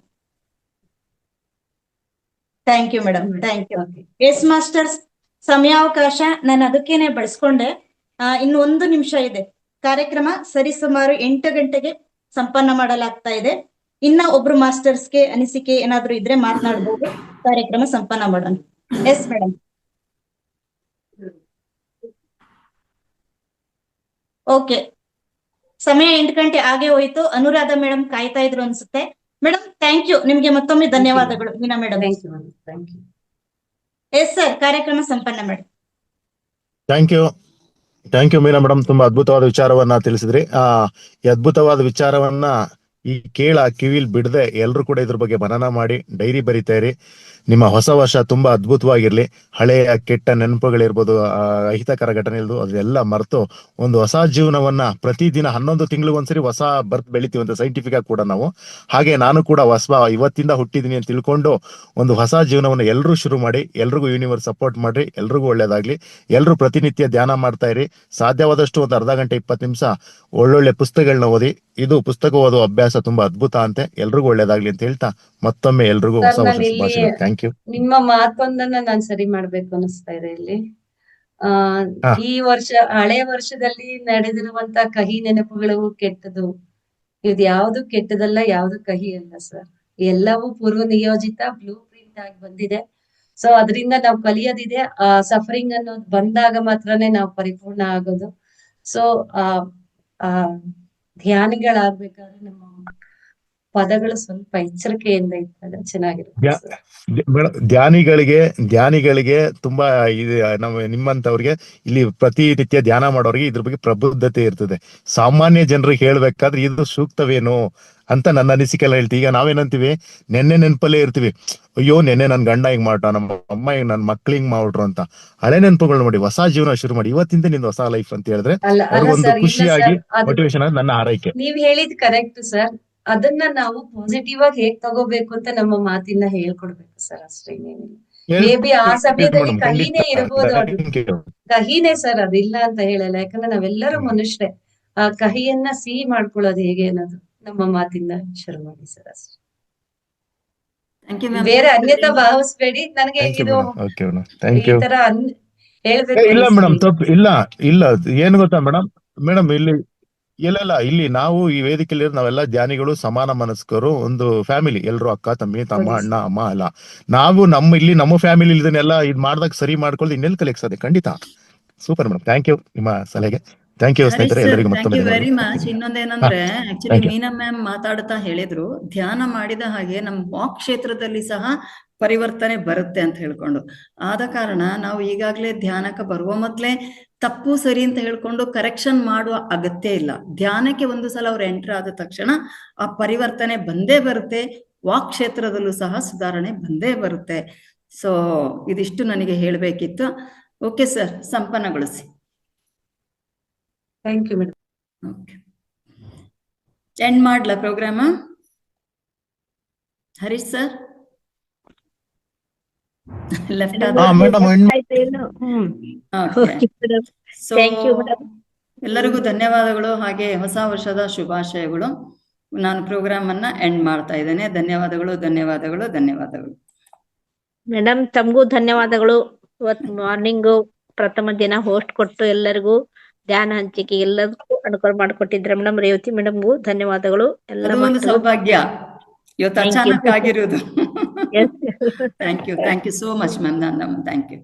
Thank you madam, thank you. Yes masters, ಸಮಯಾವಕಾಶ ನಾನು ಅದಕ್ಕೇನೆ ಬಳಸ್ಕೊಂಡೆ. ಇನ್ನು 1 ನಿಮಿಷ ಇದೆ. ಕಾರ್ಯಕ್ರಮ ಸರಿಸುಮಾರು 8 ಗಂಟೆಗೆ ಸಂಪನ್ನ ಮಾಡಲಾಗ್ತಾ ಇದೆ. ಇನ್ನ ಒಬ್ರು ಮಾಸ್ಟರ್ಸ್ಗೆ ಅನಿಸಿಕೆ ಏನಾದ್ರು ಇದ್ರೆ ಮಾತನಾಡಬಹುದು, ಕಾರ್ಯಕ್ರಮ ಸಂಪನ್ನ ಮಾಡೋಣ. Yes madam. ಓಕೆ, ಸಮಯ 8 ಗಂಟೆ ಆಗೇ ಹೋಯ್ತು. ಅನುರಾಧ ಮೇಡಮ್ ಕಾಯ್ತಾ ಇದ್ರು ಅನ್ಸುತ್ತೆ. ಮೇಡಮ್ ಥ್ಯಾಂಕ್ ಯು, ನಿಮ್ಗೆ ಮತ್ತೊಮ್ಮೆ ಧನ್ಯವಾದಗಳು. ಮೀನಾ ಮೇಡಮ್. ಎಸ್ ಸರ್, ಕಾರ್ಯಕ್ರಮ ಸಂಪನ್ನ ಮಾಡಿ. ಥ್ಯಾಂಕ್ ಯು ಮೀನಾ ಮೇಡಮ್, ತುಂಬಾ ಅದ್ಭುತವಾದ ವಿಚಾರವನ್ನ ತಿಳಿಸಿದ್ರಿ. ಈ ಅದ್ಭುತವಾದ ವಿಚಾರವನ್ನ ಈ ಕಿವಿಲ್ ಬಿಡದೆ ಎಲ್ರು ಕೂಡ ಇದ್ರ ಬಗ್ಗೆ ಮನನ ಮಾಡಿ ಡೈರಿ ಬರಿತಾ ಇರಿ. ನಿಮ್ಮ ಹೊಸ ವರ್ಷ ತುಂಬಾ ಅದ್ಭುತವಾಗಿರ್ಲಿ. ಹಳೆಯ ಕೆಟ್ಟ ನೆನಪುಗಳಿರ್ಬೋದು, ಅಹಿತಕರ ಘಟನೆ ಇರ್ಬೋದು, ಅದೆಲ್ಲ ಮರೆತು ಒಂದು ಹೊಸ ಜೀವನವನ್ನ ಪ್ರತಿದಿನ 11 ತಿಂಗಳಿಗೊಂದ್ಸರಿ ಹೊಸ ಬರ್ತ್ ಬೆಳಿತೀವಿ ಅಂತ ಸೈಂಟಿಫಿಕ್ ಆಗಿ ಕೂಡ ನಾವು. ಹಾಗೆ ನಾನು ಕೂಡ ಇವತ್ತಿಂದ ಹುಟ್ಟಿದೀನಿ ಅಂತ ತಿಳ್ಕೊಂಡು ಒಂದು ಹೊಸ ಜೀವನವನ್ನು ಎಲ್ರೂ ಶುರು ಮಾಡಿ, ಎಲ್ರಿಗೂ ಯೂನಿವರ್ಸ್ ಸಪೋರ್ಟ್ ಮಾಡ್ರಿ, ಎಲ್ರಿಗೂ ಒಳ್ಳೇದಾಗ್ಲಿ. ಎಲ್ರು ಪ್ರತಿನಿತ್ಯ ಧ್ಯಾನ ಮಾಡ್ತಾ ಇರಿ. ಸಾಧ್ಯವಾದಷ್ಟು ಒಂದು ಅರ್ಧ ಗಂಟೆ 20 ನಿಮಿಷ ಒಳ್ಳೊಳ್ಳೆ ಪುಸ್ತಕಗಳನ್ನ ಓದಿ. ಇದು ಪುಸ್ತಕ ಓದುವ ಅಭ್ಯಾಸ ತುಂಬಾ ಅದ್ಭುತ ಅಂತೆ. ಎಲ್ರಿಗೂ ಒಳ್ಳೇದಾಗ್ಲಿ ಅಂತ ಹೇಳ್ತಾ ಮತ್ತೊಮ್ಮೆ ಎಲ್ರಿಗೂ ಹೊಸ ವರ್ಷ ಶುಭಾಶಯಗಳು. Thank you. ನಿಮ್ಮ ಮಾತೊಂದನ್ನ ನಾನ್ ಸರಿ ಮಾಡ್ಬೇಕು ಅನಿಸ್ತಾ ಇದೆ ಇಲ್ಲಿ. ಈ ವರ್ಷ ಹಳೆ ವರ್ಷದಲ್ಲಿ ನಡೆದಿರುವಂತ ಕಹಿ ನೆನಪುಗಳು ಕೆಟ್ಟದು, ಇದು ಯಾವ್ದು ಕೆಟ್ಟದಲ್ಲ, ಯಾವ್ದು ಕಹಿ ಅಲ್ಲ ಸರ್. ಎಲ್ಲವೂ ಪೂರ್ವ ನಿಯೋಜಿತ ಬ್ಲೂ ಪ್ರಿಂಟ್ ಆಗಿ ಬಂದಿದೆ. ಸೊ ಅದರಿಂದ ನಾವು ಕಲಿಯೋದಿದೆ. ಸಫರಿಂಗ್ ಅನ್ನೋದು ಬಂದಾಗ ಮಾತ್ರನೇ ನಾವು ಪರಿಪೂರ್ಣ ಆಗೋದು. ಸೊ ಧ್ಯಾನಿಗಳಾಗ್ಬೇಕಾದ್ರೆ ನಮ್ಮ ಪದಗಳು ಸ್ವಲ್ಪ ಎಚ್ಚರಿಕೆಯಿಂದ ಇದ್ದಾಗ ಚೆನ್ನಾಗಿರುತ್ತೆ. ಧ್ಯಾನಿಗಳಿಗೆ ತುಂಬಾ ನಿಮ್ಮಂತವ್ರಿಗೆ ಇಲ್ಲಿ ಪ್ರತಿನಿತ್ಯ ಧ್ಯಾನ ಮಾಡೋರಿಗೆ ಇದ್ರ ಬಗ್ಗೆ ಪ್ರಬುದ್ಧತೆ ಇರ್ತದೆ. ಸಾಮಾನ್ಯ ಜನರಿಗೆ ಹೇಳ್ಬೇಕಾದ್ರೆ ಇದು ಸೂಕ್ತವೇನು ಅಂತ ನನ್ನ ಅನಿಸಿಕೆ ಎಲ್ಲ ಹೇಳ್ತೀವಿ. ಈಗ ನಾವೇನಂತೀವಿ, ನೆನ್ನೆ ನೆನಪಲ್ಲೇ ಇರ್ತೀವಿ. ಅಯ್ಯೋ ನೆನ್ನೆ ನನ್ ಗಂಡ ಹಿಂಗ್ ಮಾಡ್ಟ, ನಮ್ಮ ಅಮ್ಮ ಹಿಂಗ್ ನನ್ ಮಕ್ಳು ಹಿಂಗ್ ಮಾಡ್ರು ಅಂತ. ಹಳೆ ನೆನಪುಗಳು ನೋಡಿ, ಹೊಸ ಜೀವನ ಶುರು ಮಾಡಿ, ಇವತ್ತಿಂದ ನಿಂದು ಹೊಸ ಲೈಫ್ ಅಂತ ಹೇಳಿದ್ರೆ ಅವ್ರಿಗೊಂದು ಖುಷಿಯಾಗಿ ಮೋಟಿವೇಶನ್ ಆಗಿ ನನ್ನ ಆರೈಕೆ. ನೀವ್ ಹೇಳಿದ್ ಕರೆಕ್ಟ್ ಸರ್. ಅದನ್ನ ನಾವು ಪಾಸಿಟಿವ್ ಆಗಿ ಹೇಗ್ ತಗೋಬೇಕು ಅಂತ ನಮ್ಮ ಮಾತಿನ ಹೇಳ್ಕೊಡ್ಬೇಕು ಸರ್, ಅಷ್ಟೇ ಇನ್ನೇನಿಲ್ಲ. ಮೇ ಬಿ ಆ ಸಮಯದಲ್ಲಿ ಮೇಡಮ್ ಕಹಿನೇ ಖಂಡಿತ ಇರ್ಬೋದು, ಅದು ಥ್ಯಾಂಕ್ ಯು. ಕಹಿನೇ ಸರ್, ಅದಿಲ್ಲ ಅಂತ ಹೇಳಲ್ಲ. ಯಾಕಂದ್ರೆ ನಾವೆಲ್ಲರೂ ಮನುಷ್ಯರೇ. ಆ ಕಹಿಯನ್ನ ಸಿಹಿ ಮಾಡ್ಕೊಳ್ಳೋದು ಹೇಗೆ ಅನ್ನೋದು ನಮ್ಮ ಮಾತಿಂದ ಶುರು ಮಾಡಿ ಸರ್, ಅಷ್ಟೇ. ಬೇರೆ ಅನ್ಯತಾ ಭಾವಿಸ್ಬೇಡಿ. ನನಗೆ ಥ್ಯಾಂಕ್ ಯು ಇದು ಮೇಡಮ್. ಓಕೆ ಮೇಡಮ್, ಥ್ಯಾಂಕ್ ಈ ಯು. ತರ ಹೇಳ್ಬೇಕು ಇಲ್ಲ ಅನಿಸ್ತು ಮೇಡಮ್, ಈಗ. ತಪ್ಪು ಇಲ್ಲ ಇಲ್ಲ. ಏನು ಗೊತ್ತಾ ಮೇಡಮ್, ಮೇಡಮ್ ಇಲ್ಲಿ ನಾವು ಈ ವೇದಿಕೆಯಲ್ಲಿ ನಾವೆಲ್ಲ ಧ್ಯಾನಿಗಳು, ಸಮಾನ ಮನಸ್ಕರು, ಒಂದು ಫ್ಯಾಮಿಲಿ, ಎಲ್ರು ಅಕ್ಕ ತಂಗಿ ತಮ್ಮ ಹೌದು ಅಣ್ಣ ಸರ್. ಅಮ್ಮ ಎಲ್ಲ. ನಾವು ನಮ್ಮ ಫ್ಯಾಮಿಲಿ ಇದನ್ನೆಲ್ಲ ಇದ್ ಮಾಡ್ದಾಗ ಸರಿ ಮಾಡ್ಕೊಳ್ಳಿ, ಇನ್ನೆಲ್ಲಿ ಕಲಿಯಕ್ ಸಾಧ್ಯ. ಖಂಡಿತ ಸೂಪರ್ ಮೇಡಮ್, ಥ್ಯಾಂಕ್ ಯು ನಿಮ್ಮ ಸಲಹೆಗೆ. ಥ್ಯಾಂಕ್ ಯು ಹರೀಶ್ ಸ್ನೇಹಿತರೆ, ಸರ್, ಎಲ್ಲರಿಗೂ ಥ್ಯಾಂಕ್ ಮತ್ತೊಮ್ಮೆ ಯು ವೆರಿ ಧನ್ಯವಾದಗಳು. ಮಚ್. ಇನ್ನೊಂದೇನಂದ್ರೆ actually thank you. Meena ma'am ಮಾತಾಡ್ತಾ ಹೇಳಿದ್ರು, ಧ್ಯಾನ ಮಾಡಿದ ಹಾಗೆ ನಮ್ಮ ವಾಕ್ ಕ್ಷೇತ್ರದಲ್ಲಿ ಸಹ ಪರಿವರ್ತನೆ ಬರುತ್ತೆ ಅಂತ ಹೇಳ್ಕೊಂಡು. ಆದ ಕಾರಣ ನಾವು ಈಗಾಗಲೇ ಧ್ಯಾನಕ್ಕೆ ಬರುವ ಮೊದಲೇ ತಪ್ಪು ಸರಿ ಅಂತ ಹೇಳ್ಕೊಂಡು ಕರೆಕ್ಷನ್ ಮಾಡುವ ಅಗತ್ಯ ಇಲ್ಲ. ಧ್ಯಾನಕ್ಕೆ ಒಂದು ಸಲ ಅವ್ರು ಎಂಟರ್ ಆದ ತಕ್ಷಣ ಆ ಪರಿವರ್ತನೆ ಬಂದೇ ಬರುತ್ತೆ. ವಾಕ್ ಕ್ಷೇತ್ರದಲ್ಲೂ ಸಹ ಸುಧಾರಣೆ ಬಂದೇ ಬರುತ್ತೆ. ಸೊ ಇದಿಷ್ಟು ನನಗೆ ಹೇಳಬೇಕಿತ್ತು. ಓಕೆ ಸರ್, ಸಂಪನ್ನಗೊಳಿಸಿ. Thank you madam. Okay, end ಮಾಡ್ಲಾ ಪ್ರೋಗ್ರಾಮ? ಹರೀಶ್ ಸರ್ ಲೆಫ್ಟ್ ಆದ. Madam so thank you madam. ಎಲ್ಲರಿಗೂ ಧನ್ಯವಾದಗಳು, ಹಾಗೆ ಹೊಸ ವರ್ಷದ ಶುಭಾಶಯಗಳು. ನಾನು ಪ್ರೋಗ್ರಾಮ್ ಅನ್ನ ಎಂಡ್ ಮಾಡ್ತಾ ಇದ್ದೇನೆ. ಧನ್ಯವಾದಗಳು ಧನ್ಯವಾದಗಳು ಧನ್ಯವಾದಗಳು. ಮೇಡಮ್ ತಮಗೂ ಧನ್ಯವಾದಗಳು. ಇವತ್ತು ಮಾರ್ನಿಂಗು ಪ್ರಥಮ ದಿನ ಹೋಸ್ಟ್ ಕೊಟ್ಟು ಎಲ್ಲರಿಗೂ ಧ್ಯಾನ ಹಂಚಿಕೆ ಎಲ್ಲದಕ್ಕೂ ಅನುಕೂಲ ಮಾಡಿಕೊಟ್ಟಿದ್ರೆ ಮೇಡಮ್. ರೇವತಿ ಮೇಡಮ್ಗೂ ಧನ್ಯವಾದಗಳು. ಎಲ್ಲ ಅದು ಒಂದು ಸೌಭಾಗ್ಯ ಇವತ್ತು Thank you. ಅಚಾನಕ್ ಆಗಿರೋದು. Thank you so much ma'am. Thank you.